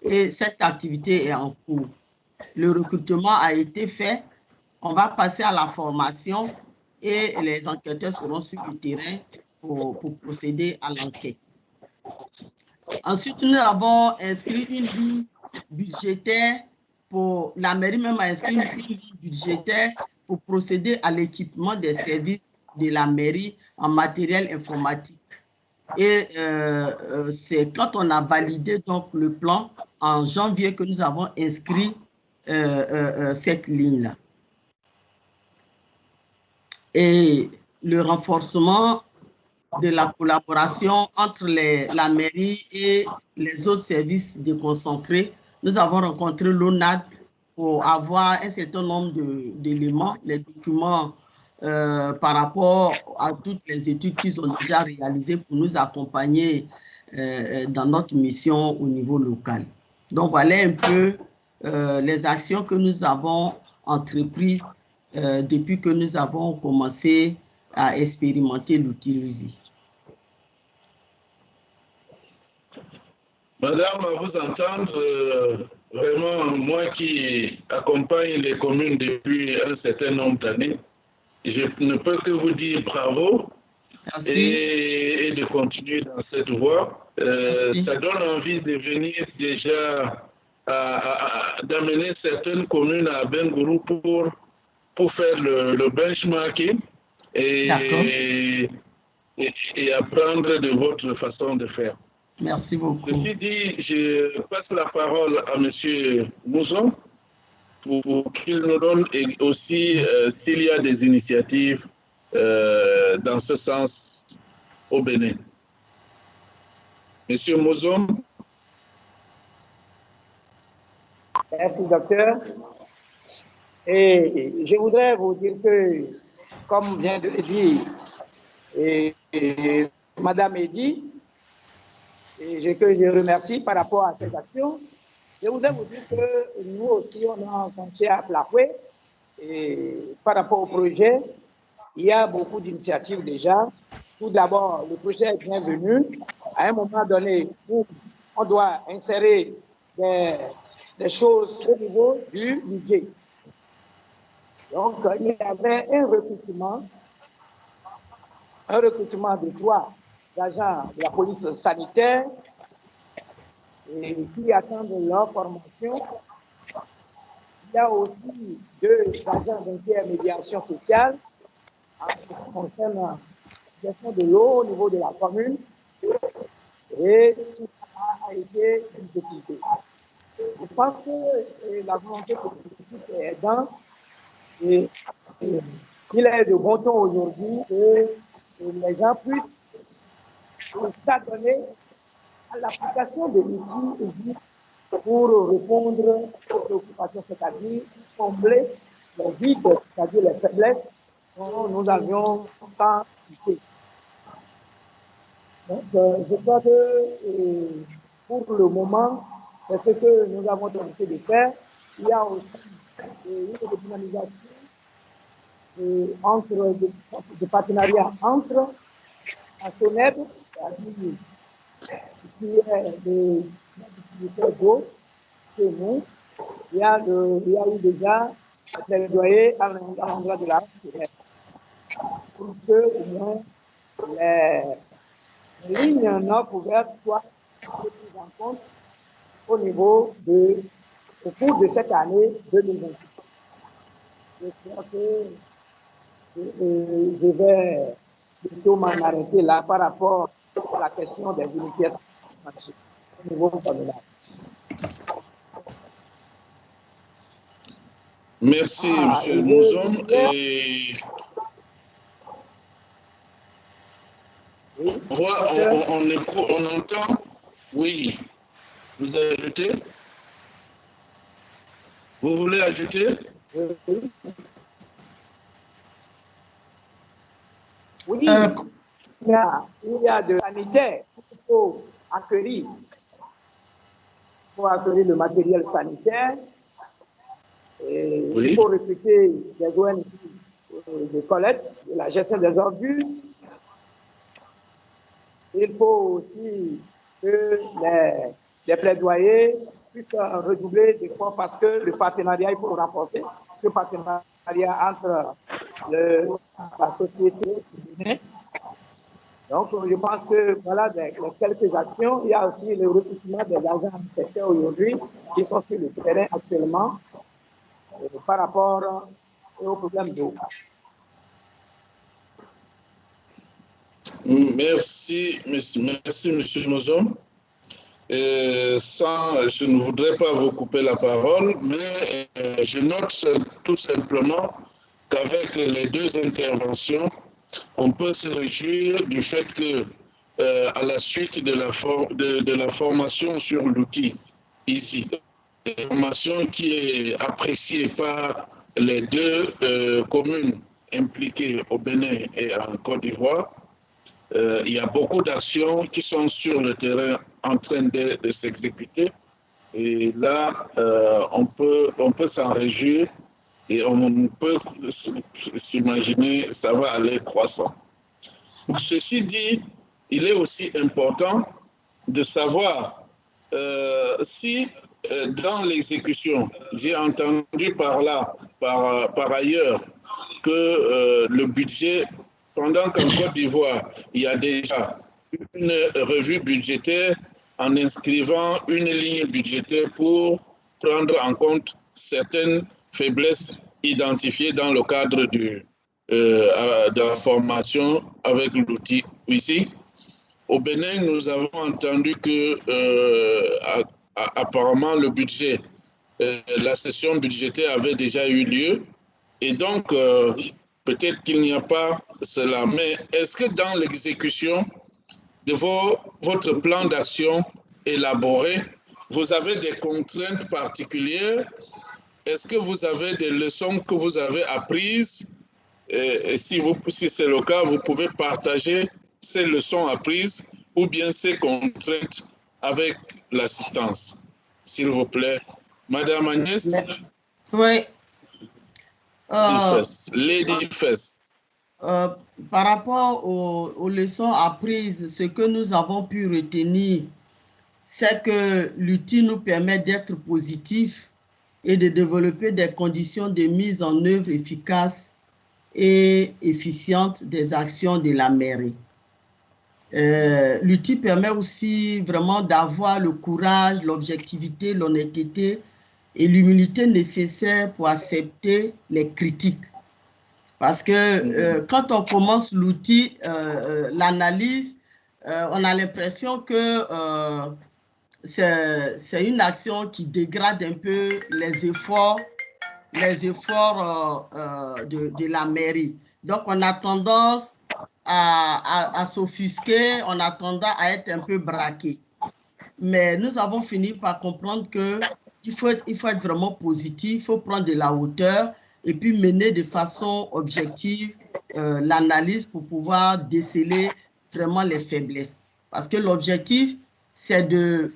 Et cette activité est en cours. Le recrutement a été fait. On va passer à la formation et les enquêteurs seront sur le terrain pour procéder à l'enquête. Ensuite, nous avons inscrit une ligne budgétaire pour la mairie même a inscrit une ligne budgétaire pour procéder à l'équipement des services de la mairie en matériel informatique. Et c'est quand on a validé donc le plan en janvier que nous avons inscrit cette ligne-là. Et le renforcement de la collaboration entre la mairie et les autres services déconcentrés. Nous avons rencontré l'ONAD pour avoir un certain nombre d'éléments, les documents par rapport à toutes les études qu'ils ont déjà réalisées pour nous accompagner dans notre mission au niveau local. Donc, voilà un peu les actions que nous avons entreprises depuis que nous avons commencé à expérimenter l'outil LUSI. Madame, à vous entendre, vraiment, moi qui accompagne les communes depuis un certain nombre d'années, je ne peux que vous dire bravo et de continuer dans cette voie. Ça donne envie de venir déjà d'amener certaines communes à Bengourou pour faire le benchmarking et apprendre de votre façon de faire. Merci beaucoup. Ceci dit, je passe la parole à M. Mouzon pour qu'il nous donne aussi s'il y a des initiatives dans ce sens au Bénin. M. Mouzon. Merci, docteur. Et je voudrais vous dire que, comme vient de le dire Madame Eddy, et que je remercie par rapport à ces actions, je voudrais vous dire que nous aussi, on a commencé à Plakoué, et par rapport au projet, il y a beaucoup d'initiatives déjà. tout d'abord, le projet est bienvenu. À un moment donné, on doit insérer des choses au niveau du budget. Donc, il y avait un recrutement de 3 agents de la police sanitaire et qui attendent leur formation. Il y a aussi 2 agents d'intermédiation sociale en ce qui concerne la gestion de l'eau au niveau de la commune et tout a été budgétisé. Je pense que la volonté politique est aidante et il est de bon ton aujourd'hui que les gens puissent s'adonner à l'application de l'outil pour répondre aux préoccupations, c'est-à-dire combler les vides, c'est-à-dire les faiblesses dont nous avions tant cité. Donc, je crois que pour le moment, c'est ce que nous avons tenté de faire. Il y a aussi une dynamisation de partenariat entre la SONEB, c'est-à-dire qui est le distributeur d'eau chez nous. Il y a eu déjà un plaidoyer à l'endroit de la SONEB pour que au moins les lignes non couvertes soient prises en compte au cours de cette année 2028. Je crois que je vais plutôt m'en arrêter là par rapport à la question des initiatives au niveau communal. Merci, M. Mouzom. On entend. Oui. Vous avez ajouté? Vous voulez ajouter? Oui, il y a de sanitaire qu'il faut acquérir le matériel sanitaire. Et oui. Il faut recruter des ONG de collecte, de la gestion des ordures. Il faut aussi que les plaidoyers puissent redoubler d'efforts parce que le partenariat, il faut le renforcer. Ce partenariat entre la société. Donc, je pense que voilà quelques actions. Il y a aussi le recrutement des agents du secteur aujourd'hui qui sont sur le terrain actuellement par rapport au problème d'eau. Merci, M. Mouzom. Je ne voudrais pas vous couper la parole, mais je note tout simplement qu'avec les 2 interventions, on peut se réjouir du fait que, à la suite de la formation sur l'outil ici, une formation qui est appréciée par les 2 communes impliquées au Bénin et en Côte d'Ivoire, il y a beaucoup d'actions qui sont sur le terrain en train de s'exécuter. Et là, on peut s'en réjouir et on peut s'imaginer que ça va aller croissant. Ceci dit, il est aussi important de savoir si dans l'exécution, j'ai entendu par ailleurs que le budget, pendant qu'en Côte d'Ivoire, il y a déjà une revue budgétaire en inscrivant une ligne budgétaire pour prendre en compte certaines faiblesses identifiées dans le cadre de la formation avec l'outil ici. Au Bénin, nous avons entendu que apparemment le budget, la session budgétaire avait déjà eu lieu et donc peut-être qu'il n'y a pas cela, mais est-ce que dans l'exécution de votre plan d'action élaboré, vous avez des contraintes particulières? Est-ce que vous avez des leçons que vous avez apprises? Et si c'est le cas, vous pouvez partager ces leçons apprises ou bien ces contraintes avec l'assistance. S'il vous plaît. Madame Agnès? Oui. Lady Fest. Par rapport aux leçons apprises, ce que nous avons pu retenir, c'est que l'outil nous permet d'être positifs et de développer des conditions de mise en œuvre efficaces et efficientes des actions de la mairie. L'outil permet aussi vraiment d'avoir le courage, l'objectivité, l'honnêteté et l'humilité nécessaires pour accepter les critiques. Parce que quand on commence l'outil, l'analyse, on a l'impression que c'est une action qui dégrade un peu les efforts de la mairie. Donc, on a tendance à s'offusquer, on a tendance à être un peu braqué. Mais nous avons fini par comprendre qu'il faut être vraiment positif, il faut prendre de la hauteur et puis mener de façon objective l'analyse pour pouvoir déceler vraiment les faiblesses. Parce que l'objectif, c'est de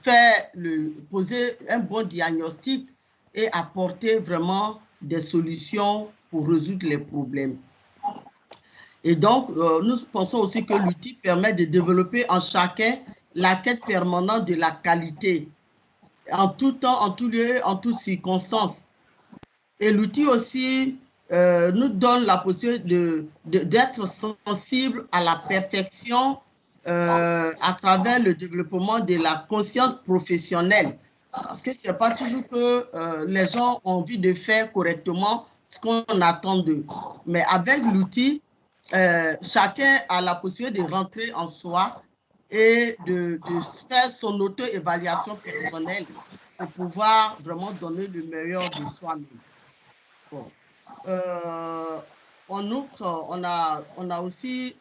poser un bon diagnostic et apporter vraiment des solutions pour résoudre les problèmes. Et donc, nous pensons aussi que l'outil permet de développer en chacun la quête permanente de la qualité, en tout temps, en tout lieu, en toutes circonstances. Et l'outil aussi nous donne la possibilité d'être sensible à la perfection à travers le développement de la conscience professionnelle. Parce que ce n'est pas toujours que les gens ont envie de faire correctement ce qu'on attend d'eux. Mais avec l'outil, chacun a la possibilité de rentrer en soi et de faire son auto-évaluation personnelle pour pouvoir vraiment donner le meilleur de soi-même. Bon. En outre, on a aussi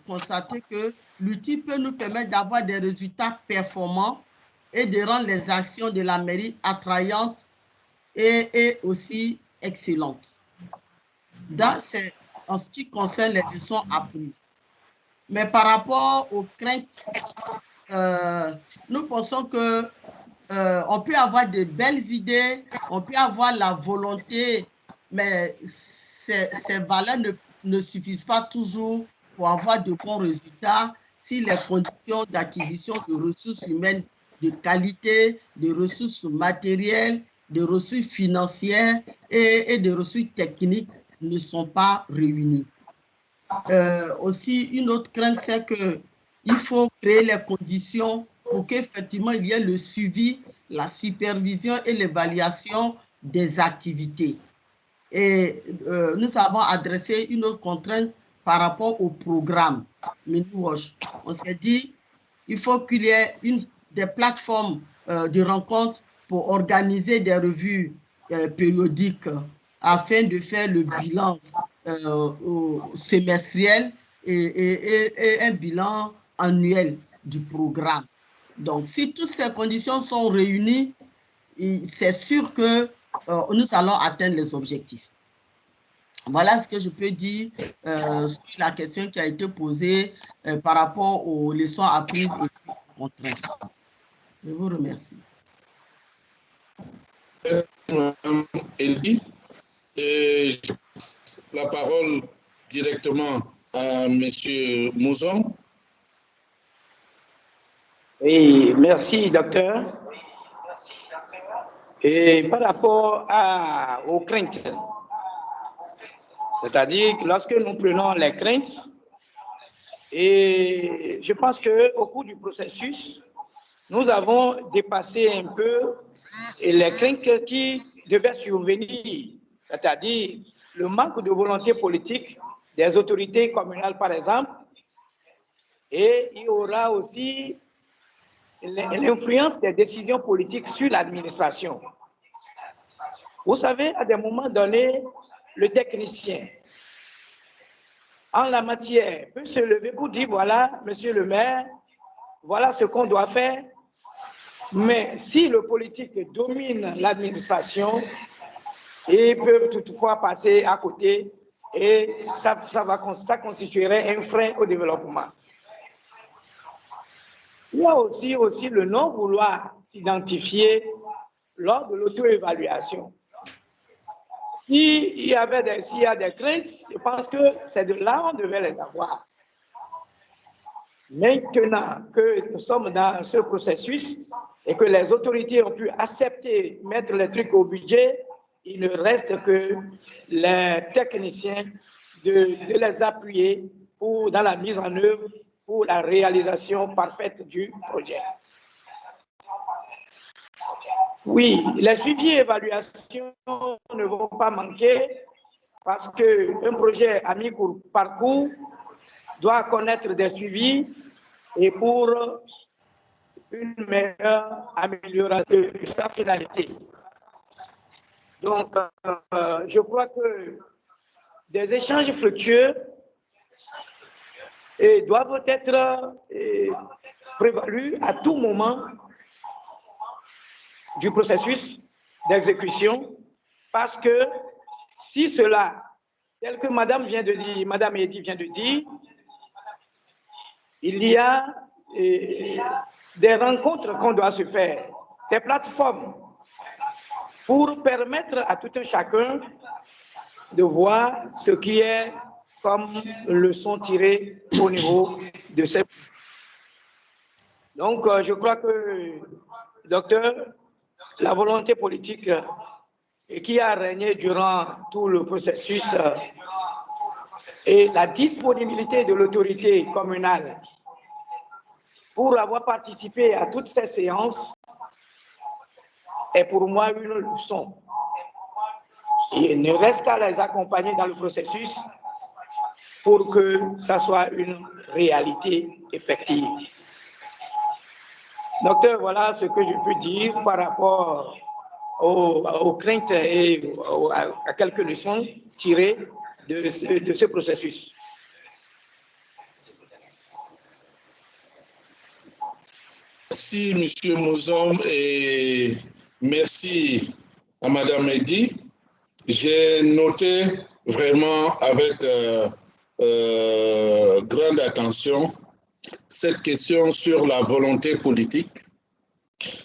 constaté que l'outil peut nous permettre d'avoir des résultats performants et de rendre les actions de la mairie attrayantes et aussi excellentes. C'est en ce qui concerne les leçons apprises. Mais par rapport aux craintes, nous pensons que on peut avoir de belles idées, on peut avoir la volonté, mais ces valeurs ne suffisent pas toujours pour avoir de bons résultats si les conditions d'acquisition de ressources humaines de qualité, de ressources matérielles, de ressources financières et de ressources techniques ne sont pas réunies. Aussi, une autre crainte, c'est qu'il faut créer les conditions pour qu'effectivement il y ait le suivi, la supervision et l'évaluation des activités. Et nous avons adressé une autre contrainte par rapport au programme MiniWash. On s'est dit il faut qu'il y ait des plateformes de rencontres pour organiser des revues périodiques afin de faire le bilan semestriel et un bilan annuel du programme. Donc, si toutes ces conditions sont réunies, c'est sûr que nous allons atteindre les objectifs. Voilà ce que je peux dire sur la question qui a été posée par rapport aux leçons apprises et aux contraintes. Je vous remercie. Elie, et la parole directement à M. Mouzon. Oui, merci, docteur. Et par rapport aux craintes, c'est-à-dire que lorsque nous prenons les craintes, et je pense qu'au cours du processus, nous avons dépassé un peu les craintes qui devaient survenir, c'est-à-dire le manque de volonté politique des autorités communales, par exemple, et il y aura aussi l'influence des décisions politiques sur l'administration. Vous savez, à des moments donnés, le technicien, en la matière, peut se lever pour dire, voilà, monsieur le maire, voilà ce qu'on doit faire. Mais si le politique domine l'administration, ils peuvent toutefois passer à côté et ça constituerait un frein au développement. Il y a aussi le non-vouloir s'identifier lors de l'auto-évaluation. s'il y a des craintes, je pense que c'est de là qu'on devait les avoir. Maintenant que nous sommes dans ce processus et que les autorités ont pu accepter, mettre les trucs au budget, il ne reste que les techniciens de les appuyer dans la mise en œuvre pour la réalisation parfaite du projet. Oui, les suivis et évaluations ne vont pas manquer parce qu'un projet à mi-parcours doit connaître des suivis et pour une meilleure amélioration de sa finalité. Donc, je crois que des échanges fructueux doivent être prévalus à tout moment du processus d'exécution, parce que si cela, tel que Madame Eddy vient de dire, il y a des rencontres qu'on doit se faire, des plateformes pour permettre à tout un chacun de voir ce qui est comme leçon tirée au niveau de ces... Donc, je crois que, docteur, la volonté politique qui a régné durant tout le processus et la disponibilité de l'autorité communale pour avoir participé à toutes ces séances est pour moi une leçon. Il ne reste qu'à les accompagner dans le processus pour que ça soit une réalité effective. Docteur, voilà ce que je peux dire par rapport aux craintes et à quelques leçons tirées de ce processus. Merci, M. Mozom, et merci à Mme Eddy. J'ai noté vraiment avec grande attention cette question sur la volonté politique,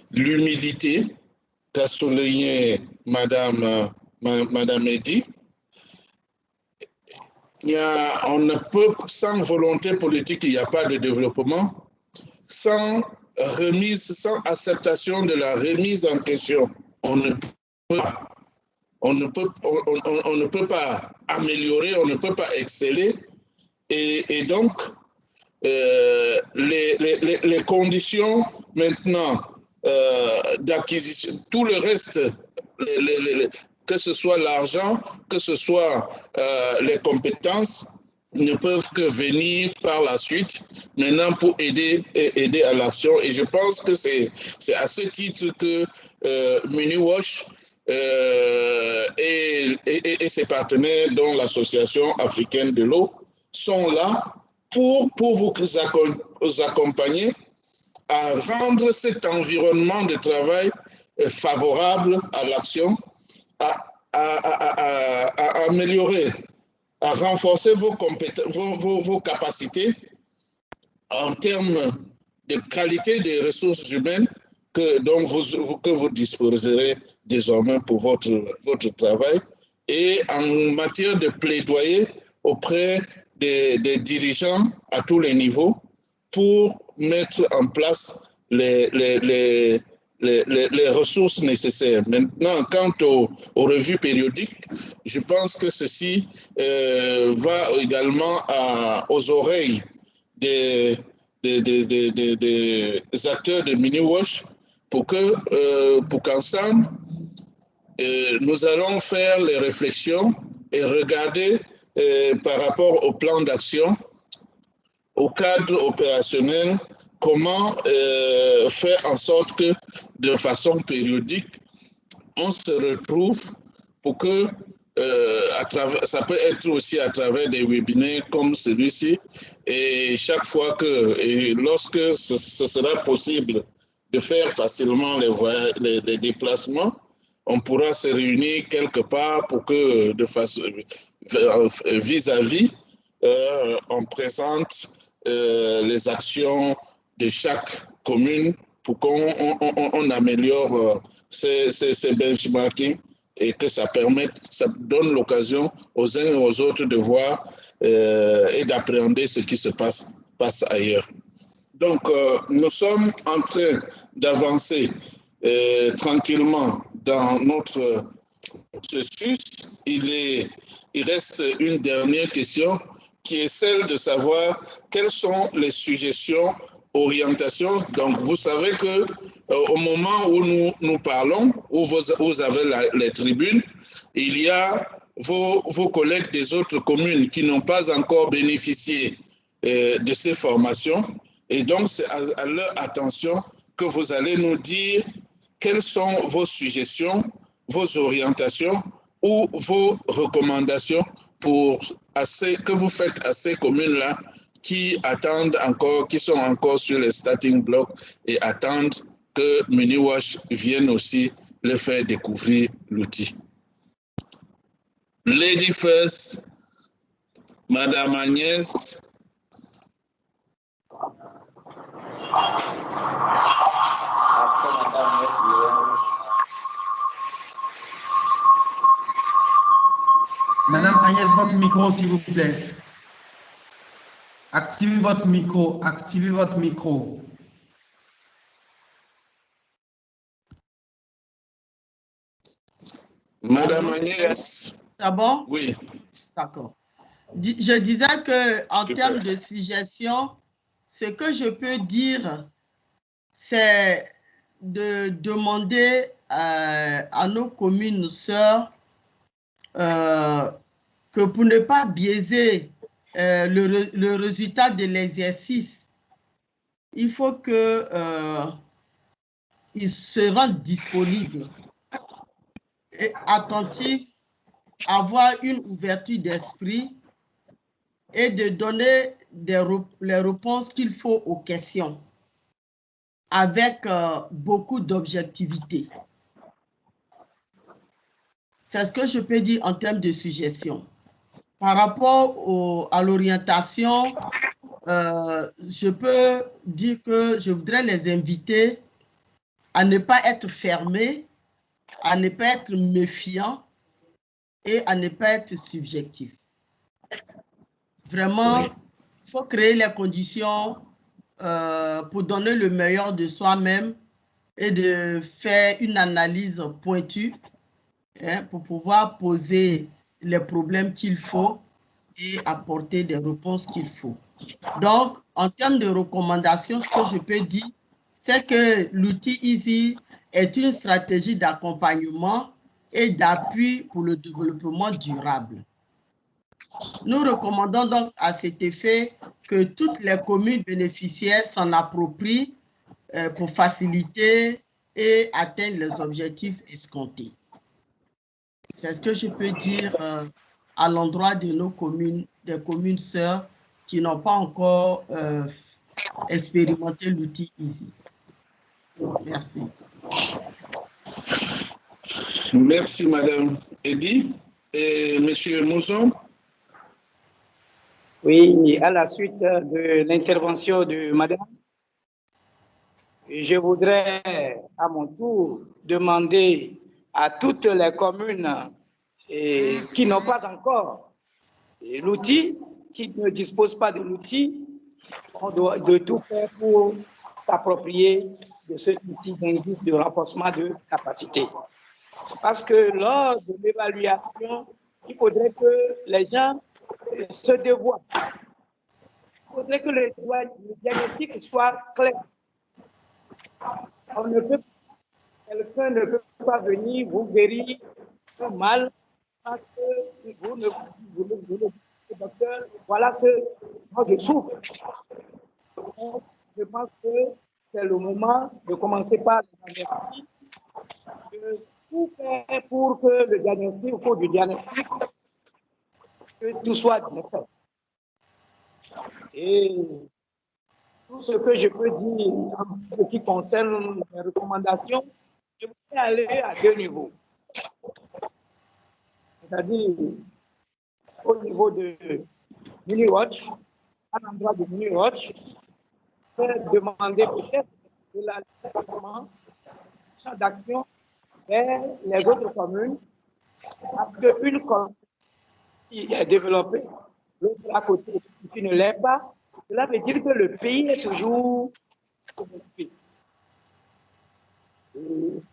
l'humilité qu'a souligné Mme Eddy. On ne peut, sans volonté politique, il n'y a pas de développement. Sans acceptation de la remise en question, on ne peut pas améliorer, on ne peut pas exceller. Et donc, les conditions maintenant d'acquisition, tout le reste, que ce soit l'argent, que ce soit les compétences, ne peuvent que venir par la suite, maintenant pour aider à l'action. Et je pense que c'est à ce titre que MuniWash et ses partenaires, dont l'Association africaine de l'eau, sont là pour vous accompagner à rendre cet environnement de travail favorable à l'action, à améliorer, à renforcer vos capacités en termes de qualité des ressources humaines que vous disposerez désormais pour votre travail, et en matière de plaidoyer auprès des dirigeants à tous les niveaux pour mettre en place les ressources nécessaires. Maintenant, quant aux revues périodiques, je pense que ceci va également aux oreilles des acteurs de MuniWash pour qu'ensemble, nous allons faire les réflexions et regarder par rapport au plan d'action, au cadre opérationnel, comment faire en sorte que de façon périodique, on se retrouve pour que, ça peut être aussi à travers des webinaires comme celui-ci, et chaque fois lorsque ce sera possible de faire facilement les déplacements, on pourra se réunir quelque part pour que de façon vis-à-vis, on présente les actions de chaque commune pour qu'on améliore ces benchmarking et que ça donne l'occasion aux uns et aux autres de voir et d'appréhender ce qui se passe ailleurs. Donc, nous sommes en train d'avancer tranquillement dans notre processus. Il reste une dernière question qui est celle de savoir quelles sont les suggestions, orientations. Donc, vous savez que au moment où nous parlons, où vous avez les tribunes, il y a vos collègues des autres communes qui n'ont pas encore bénéficié de ces formations. Et donc, c'est à leur attention que vous allez nous dire quelles sont vos suggestions, vos orientations ou vos recommandations que vous faites à ces communes-là qui attendent encore, qui sont encore sur les starting blocks et attendent que MuniWatch vienne aussi leur faire découvrir l'outil. Lady first, Madame Agnès. Madame Agnès, votre micro, s'il vous plaît. Activez votre micro. Activez votre micro. Madame Agnès. C'est bon? Oui. D'accord. Je disais qu'en termes de suggestions, ce que je peux dire, c'est de demander à nos communes sœurs que pour ne pas biaiser le résultat de l'exercice, il faut qu'ils se rendent disponibles et attentifs, avoir une ouverture d'esprit et de donner les réponses qu'il faut aux questions avec beaucoup d'objectivité. C'est ce que je peux dire en termes de suggestions. Par rapport à l'orientation, je peux dire que je voudrais les inviter à ne pas être fermés, à ne pas être méfiants et à ne pas être subjectifs. Vraiment, il faut créer les conditions pour donner le meilleur de soi-même et de faire une analyse pointue pour pouvoir poser les problèmes qu'il faut et apporter des réponses qu'il faut. Donc, en termes de recommandations, ce que je peux dire, c'est que l'outil EASY est une stratégie d'accompagnement et d'appui pour le développement durable. Nous recommandons donc à cet effet que toutes les communes bénéficiaires s'en approprient pour faciliter et atteindre les objectifs escomptés. C'est ce que je peux dire à l'endroit de nos communes, des communes sœurs qui n'ont pas encore expérimenté l'outil EASY. Merci. Merci, Madame Eddy. Et Monsieur Mouzon? Oui, à la suite de l'intervention de Madame, je voudrais à mon tour demander à toutes les communes qui n'ont pas encore l'outil, qui ne disposent pas de l'outil, de tout faire pour s'approprier de cet outil d'indice de renforcement de capacité. Parce que lors de l'évaluation, il faudrait que les gens se dévoilent. Il faudrait que le diagnostic soit clair. Quelqu'un ne peut pas venir vous guérir mal sans que vous ne dites, docteur, voilà ce dont je souffre. Donc, je pense que c'est le moment de commencer par le diagnostic, de tout faire pour que le diagnostic, au cours du diagnostic, que tout soit bien fait. Et tout ce que je peux dire en ce qui concerne les recommandations, je voudrais aller à deux niveaux. C'est-à-dire au niveau de MuniWatch, à l'endroit de MuniWatch, demander peut-être de la d'action vers les autres communes Parce qu'une communauté qui est développée, l'autre à côté qui ne l'est pas, cela veut dire que le pays est toujours développé.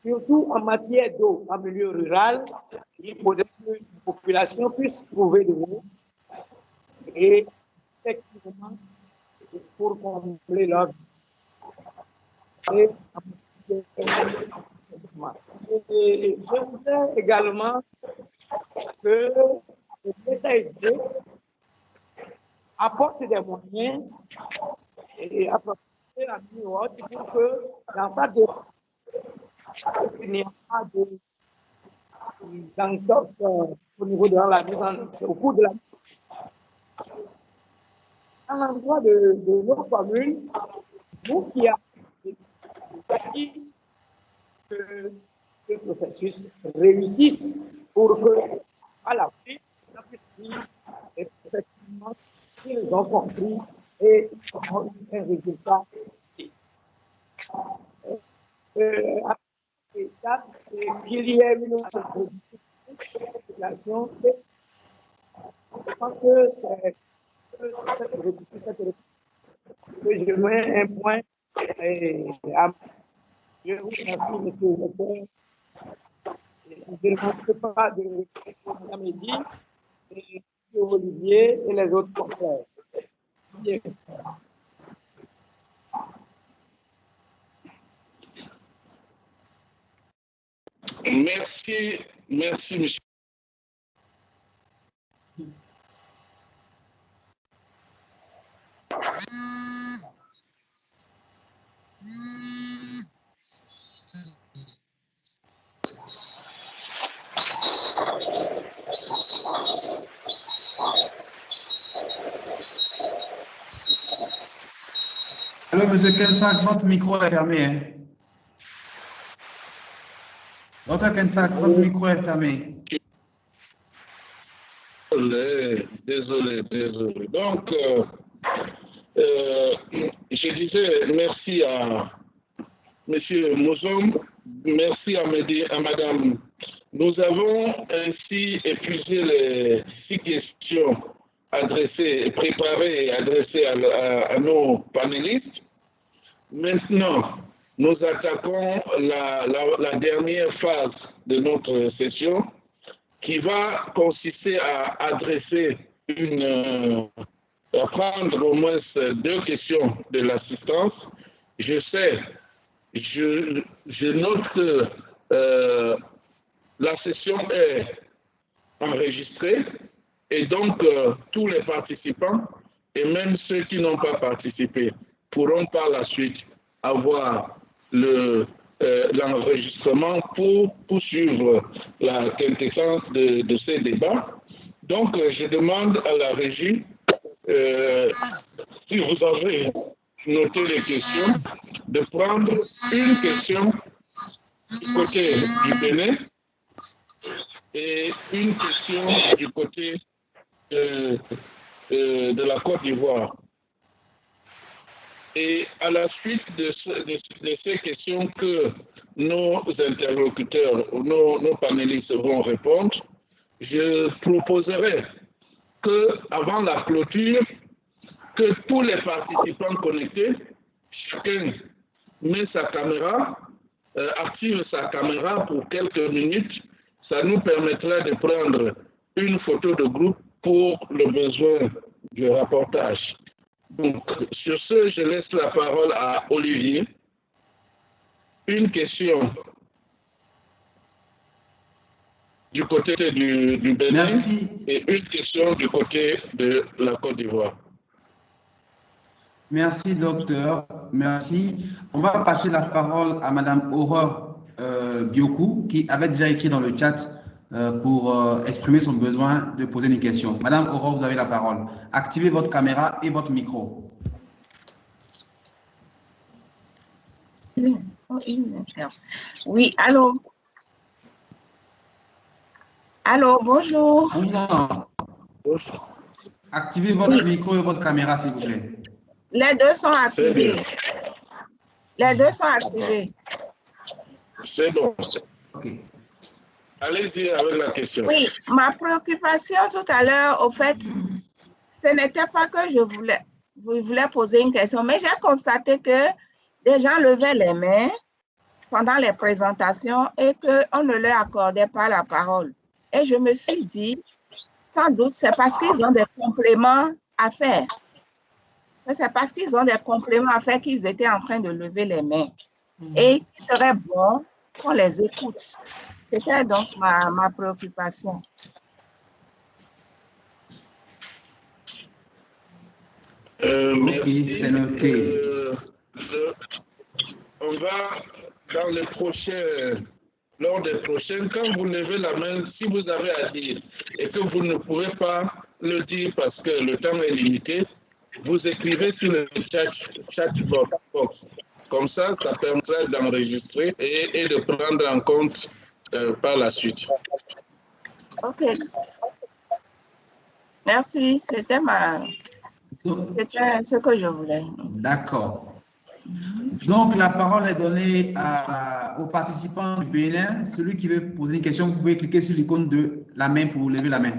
Surtout en matière d'eau, en milieu rural, il faudrait que la population puisse trouver de l'eau et effectivement pour combler leur vie. Et je voudrais également que le USAID apporte des moyens et appropriés à Mini-Watch pour que dans sa démarche, il n'y ait pas d'entorse au niveau de la mise en au cours de la mise. À l'endroit de nos communes, vous qui avez bâti que ce processus réussisse pour que, à la fin, on puisse dire effectivement qu'ils ont compris et ont eu un résultat. Étape qu'il y ait une autre production de la population. Je pense que c'est cette réduction que je mets un point. Je vous remercie, monsieur le docteur. Je ne manque pas de Mme Eddy, M. Olivier et les autres conseils. Merci. Merci, monsieur. Alors, monsieur Kenfak, votre micro est fermé. Hein? Dr. Kenfak, votre micro est fermé. Désolé. Donc, je disais merci à M. Mozom, merci à Madame. Nous avons ainsi épuisé les 6 questions préparées et adressées à nos panélistes. Maintenant, nous attaquons la dernière phase de notre session qui va consister à adresser à prendre au moins 2 questions de l'assistance. Je sais, je note que la session est enregistrée et donc tous les participants et même ceux qui n'ont pas participé pourront par la suite avoir l'enregistrement pour poursuivre la quintessence de ces débats. Donc, je demande à la régie, si vous avez noté les questions, de prendre une question du côté du Bénin et une question du côté de la Côte d'Ivoire. Et à la suite de ces questions que nos interlocuteurs, nos panélistes vont répondre, je proposerai qu'avant la clôture, que tous les participants connectés, chacun met sa caméra, active sa caméra pour quelques minutes. Ça nous permettra de prendre une photo de groupe pour le besoin du rapportage. Donc, sur ce, je laisse la parole à Olivier. Une question du côté du Bénin. Merci. Et une question du côté de la Côte d'Ivoire. Merci, docteur. Merci. On va passer la parole à Madame Aurore Biokou, qui avait déjà écrit dans le chat pour exprimer son besoin de poser une question. Madame Aurore, vous avez la parole. Activez votre caméra et votre micro. Oui, allô? Allô, bonjour. On vous entend. Activez votre micro et votre caméra, s'il vous plaît. Les deux sont activés. Les deux sont activés. C'est bon. OK. Allez-y avec la question. Oui, ma préoccupation tout à l'heure, au fait, ce n'était pas que je voulais poser une question, mais j'ai constaté que des gens levaient les mains pendant les présentations et qu'on ne leur accordait pas la parole. Et je me suis dit, sans doute, c'est parce qu'ils ont des compléments à faire. C'est parce qu'ils ont des compléments à faire qu'ils étaient en train de lever les mains. Et il serait bon qu'on les écoute. C'était donc ma préoccupation. Ok, c'est noté. On va dans les prochains, lors des prochains, quand vous levez la main, si vous avez à dire et que vous ne pouvez pas le dire parce que le temps est limité, vous écrivez sur le chat box. Comme ça permettra d'enregistrer et de prendre en compte par la suite. OK. Merci, c'était ce que je voulais. D'accord. Donc, la parole est donnée aux participants du Bénin. Celui qui veut poser une question, vous pouvez cliquer sur l'icône de la main pour lever la main.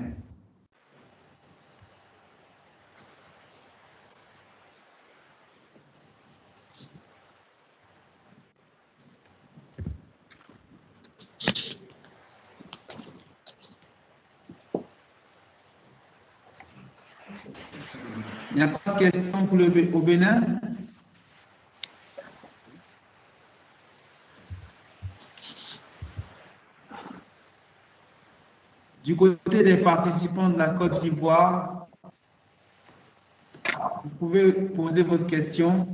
Il n'y a pas de question pour au Bénin? Du côté des participants de la Côte d'Ivoire, vous pouvez poser votre question.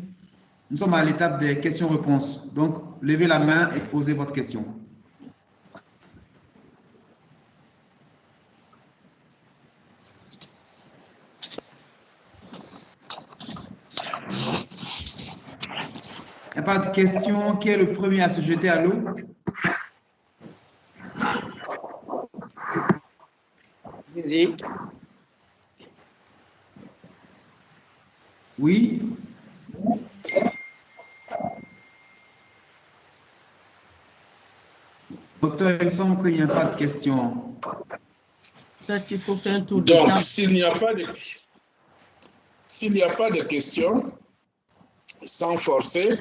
Nous sommes à l'étape des questions-réponses. Donc, levez la main et posez votre question. Il n'y a pas de question. Qui est le premier à se jeter à l'eau? Vas-y. Oui. Docteur, il semble qu'il n'y a pas de question. Il faut faire un tour de Donc, temps. s'il n'y a pas de questions, sans forcer,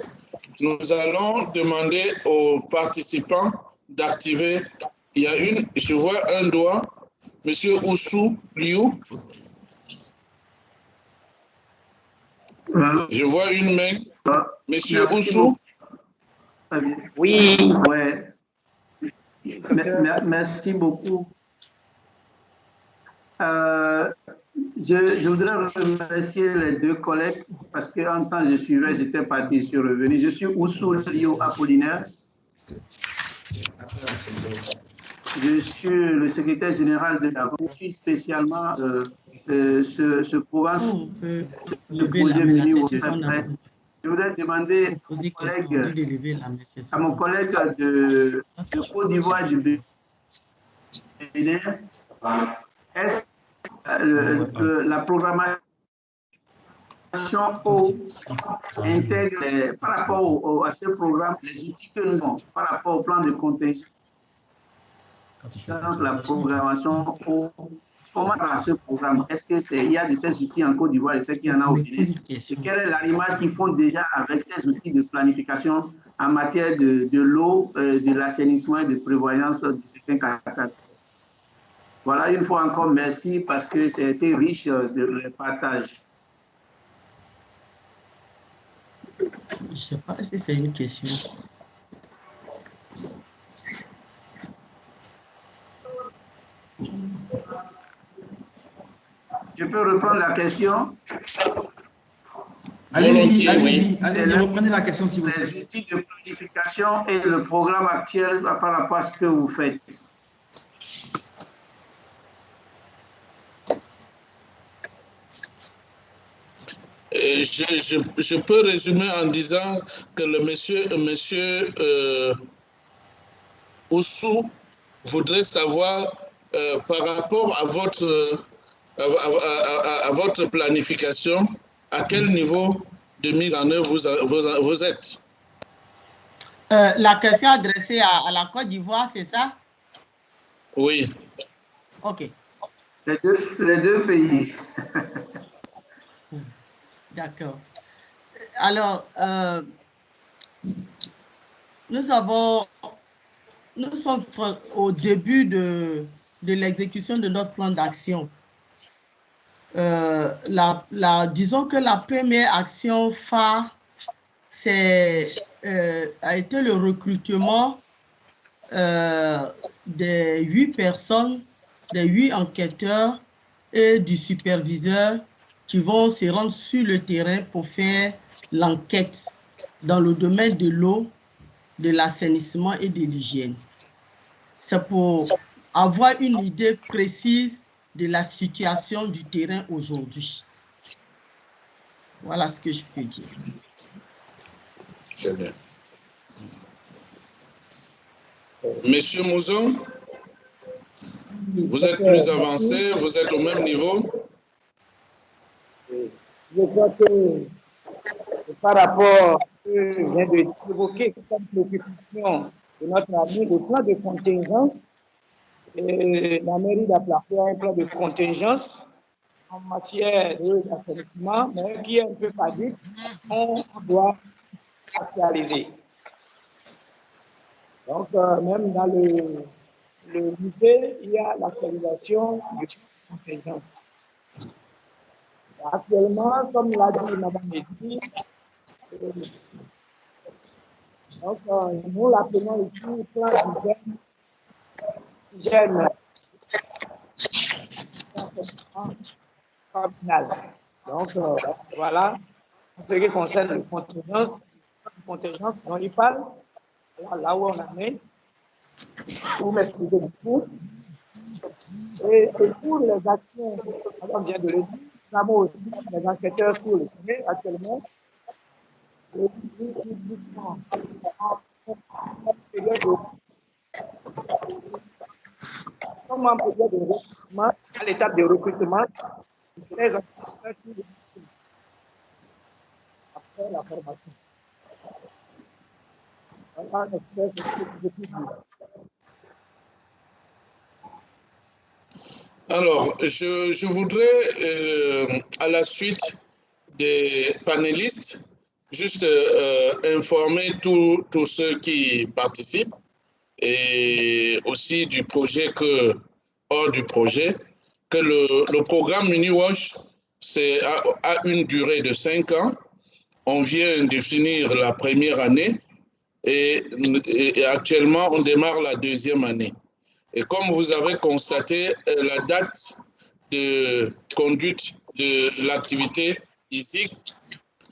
nous allons demander aux participants d'activer. Il y a je vois un doigt, Monsieur Oussou Liu. Je vois une main. Monsieur Oussou. Oui, ouais. Merci beaucoup. Je voudrais remercier les deux collègues parce qu'en temps je suivais, j'étais parti, je suis revenu. Je suis Oussou Lio Apollinaire. Je suis le secrétaire général de la je suis spécialement ce programme, ce projet Mini World. Je voudrais demander à mon collègue de Côte d'Ivoire du Bénin, est-ce que la programmation intègre par rapport à ce programme les outils que nous avons par rapport au plan de contingence, la programmation comment à ce programme? Est-ce qu'il y a de ces outils en Côte d'Ivoire et ce qu'il y en a au Bénin? Et quelle est l'arrimage qu'ils font déjà avec ces outils de planification en matière de l'eau, de l'assainissement et de prévoyance de certains catastrophes? Voilà, une fois encore, merci parce que c'était riche de le partage. Je ne sais pas si c'est une question. Je peux reprendre la question? Allez-y, reprenez la question si vous voulez. Les outils de planification et le programme actuel par rapport à ce que vous faites. Je peux résumer en disant que le monsieur Oussou voudrait savoir par rapport à votre planification, à quel niveau de mise en œuvre vous êtes? La question adressée à la Côte d'Ivoire, c'est ça? Oui. OK. Les deux pays. D'accord. Alors, nous sommes au début de l'exécution de notre plan d'action. Disons que la première action phare a été le recrutement des 8 personnes, des 8 enquêteurs et du superviseur qui vont se rendre sur le terrain pour faire l'enquête dans le domaine de l'eau, de l'assainissement et de l'hygiène. C'est pour avoir une idée précise de la situation du terrain aujourd'hui. Voilà ce que je peux dire. Très bien. Monsieur Mouzon, vous êtes plus avancé, vous êtes au même niveau? Je crois que par rapport à ce que je viens d'évoquer comme préoccupation de notre ami, le plan de contingence, la mairie d'Aplaco a un plan de contingence en matière d'assainissement, mais qui est un peu caduc, on doit actualiser. Donc, même dans le musée, il y a l'actualisation du contingence. Actuellement, comme l'a dit Mme Eddy, donc nous l'appelons ici plan d'hygiène communal. Donc, voilà, en ce qui concerne le contingence dont il parle, là où on en est, pour m'expliquer beaucoup. Et pour les actions, on vient de le dire, nous avons aussi les enquêteurs sur le terrain actuellement. Comme en période de recrutement, à l'étape de recrutement, 16 enquêteurs après la formation. Alors, je voudrais, à la suite des panélistes, juste informer tous ceux qui participent et aussi du projet hors du projet, que le programme MiniWash a une durée de 5 ans. On vient de finir la première année et actuellement, on démarre la deuxième année. Et comme vous avez constaté, la date de conduite de l'activité ici,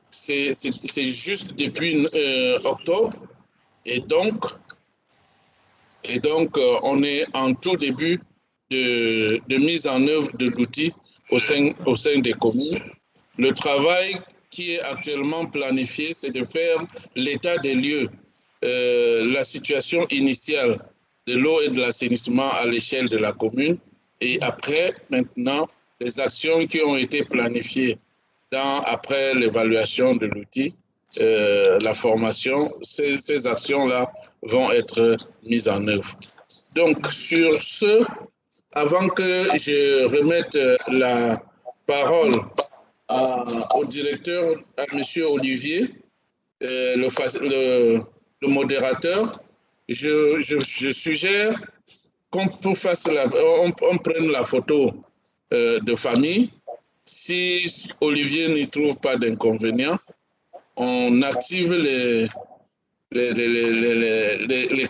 c'est juste depuis octobre. Et donc, on est en tout début de mise en œuvre de l'outil au sein des communes. Le travail qui est actuellement planifié, c'est de faire l'état des lieux, la situation initiale de l'eau et de l'assainissement à l'échelle de la commune. Et après, maintenant, les actions qui ont été planifiées après l'évaluation de l'outil, la formation, ces actions-là vont être mises en œuvre. Donc, sur ce, avant que je remette la parole au directeur, à M. Olivier, le modérateur, je suggère qu'on prenne la photo de famille. Si Olivier n'y trouve pas d'inconvénient, on active les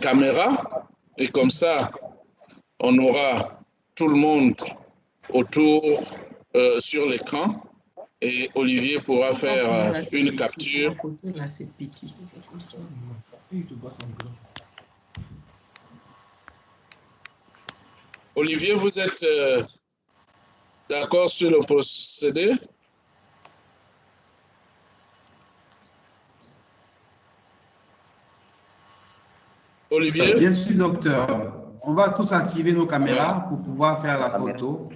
caméras et comme ça, on aura tout le monde autour sur l'écran et Olivier pourra faire une capture. Olivier, vous êtes d'accord sur le procédé? Olivier? Bien sûr, docteur. On va tous activer nos caméras pour pouvoir faire la photo.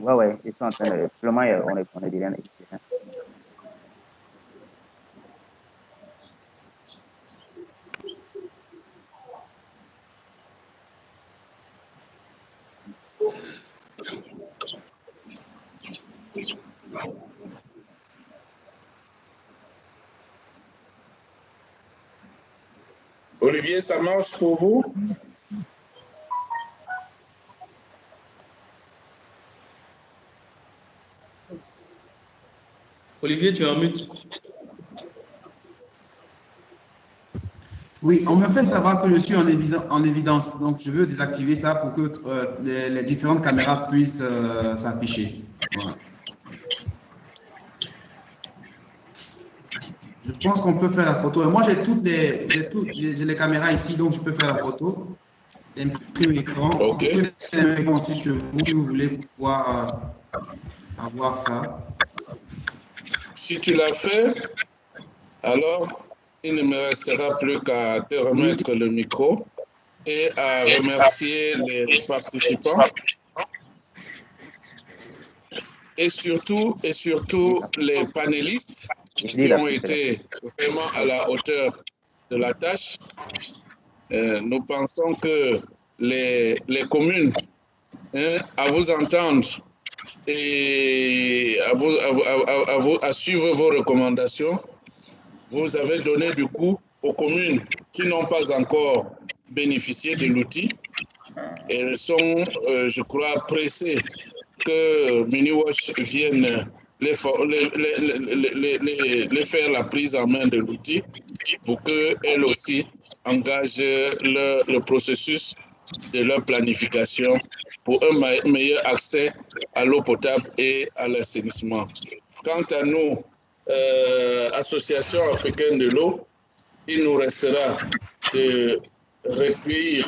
Ouais, ouais, ils sont en train de... Pour le moment, on est bien équipés. Hein. Olivier, ça marche pour vous? Olivier, tu es en mute. Oui, on me fait savoir que je suis en évidence. Donc, je veux désactiver ça pour que les différentes caméras puissent s'afficher. Voilà. Je pense qu'on peut faire la photo. Et moi, j'ai les caméras ici, donc je peux faire la photo. Imprime l'écran. Ok. Vous pouvez faire l'écran aussi chez vous si vous voulez pouvoir avoir ça. Si tu l'as fait, alors il ne me restera plus qu'à te remettre le micro et à remercier les participants et surtout les panélistes qui ont été vraiment à la hauteur de la tâche. Nous pensons que les communes, hein, à vous entendre et à suivre vos recommandations, vous avez donné du coup aux communes qui n'ont pas encore bénéficié de l'outil. Elles sont, je crois, pressées que MiniWatch vienne les faire la prise en main de l'outil pour qu'elles aussi engagent le processus de leur planification pour un meilleur accès à l'eau potable et à l'assainissement. Quant à nous, Association africaine de l'eau, il nous restera de recueillir,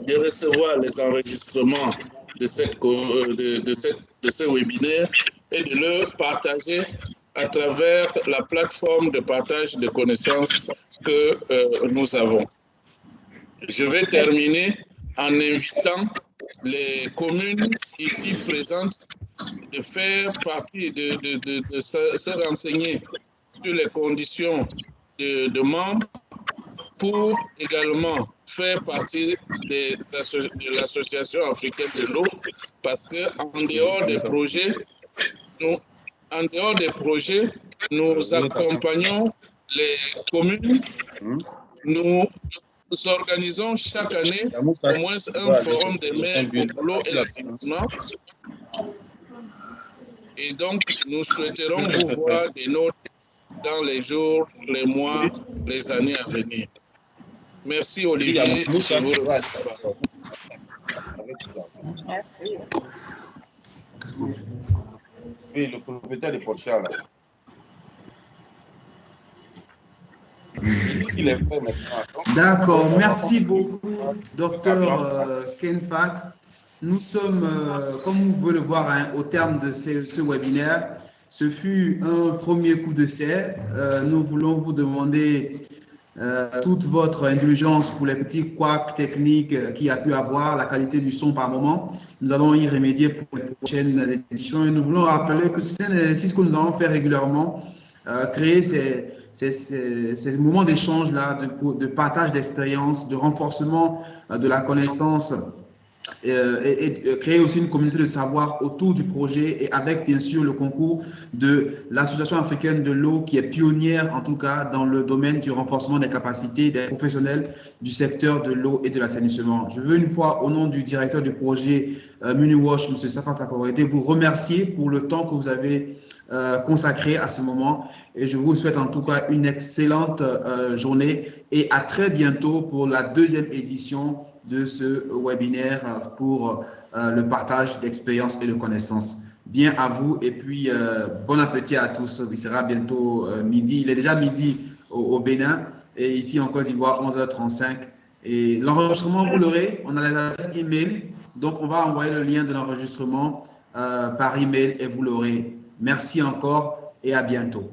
de recevoir les enregistrements de ce webinaire et de le partager à travers la plateforme de partage de connaissances que nous avons. Je vais terminer en invitant les communes ici présentes de faire partie, de se renseigner sur les conditions de membres pour également faire partie de l'Association africaine de l'eau, parce qu'en dehors des projets, nous accompagnons les communes, nous organisons chaque année au moins un forum des maires pour l'eau et l'assainissement. Et donc, nous souhaiterons vous voir des notes dans les jours, les mois, les années à venir. Merci Olivier. Je vous remercie. Merci. Oui, le propriétaire de Port-Charles. D'accord, merci beaucoup, docteur Kenfak. Nous sommes, comme vous pouvez le voir, hein, au terme de ce webinaire. Ce fut un premier coup d'essai. Nous voulons vous demander toute votre indulgence pour les petits couacs techniques qu'il y a pu avoir, la qualité du son par moment. Nous allons y remédier pour les prochaines éditions et nous voulons rappeler que c'est un exercice que nous allons faire régulièrement, créer ces moments d'échange-là, de partage d'expérience, de renforcement de la connaissance et créer aussi une communauté de savoir autour du projet et avec bien sûr le concours de l'Association africaine de l'eau qui est pionnière en tout cas dans le domaine du renforcement des capacités des professionnels du secteur de l'eau et de l'assainissement. Je veux une fois au nom du directeur du projet MiniWatch, M. Safar Fakorede, vous remercier pour le temps que vous avez consacré à ce moment et je vous souhaite en tout cas une excellente journée et à très bientôt pour la deuxième édition de ce webinaire pour le partage d'expériences et de connaissances. Bien à vous et puis bon appétit à tous. Il sera bientôt midi. Il est déjà midi au Bénin et ici en Côte d'Ivoire 11h35. Et l'enregistrement, vous l'aurez. On a les adresses email. Donc on va envoyer le lien de l'enregistrement par email et vous l'aurez. Merci encore et à bientôt.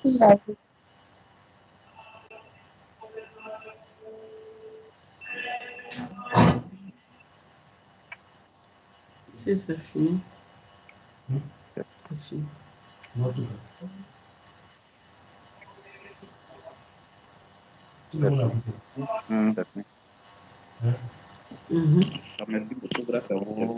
Merci. Si c'est fini. C'est fini. Merci beaucoup, grâce à vous.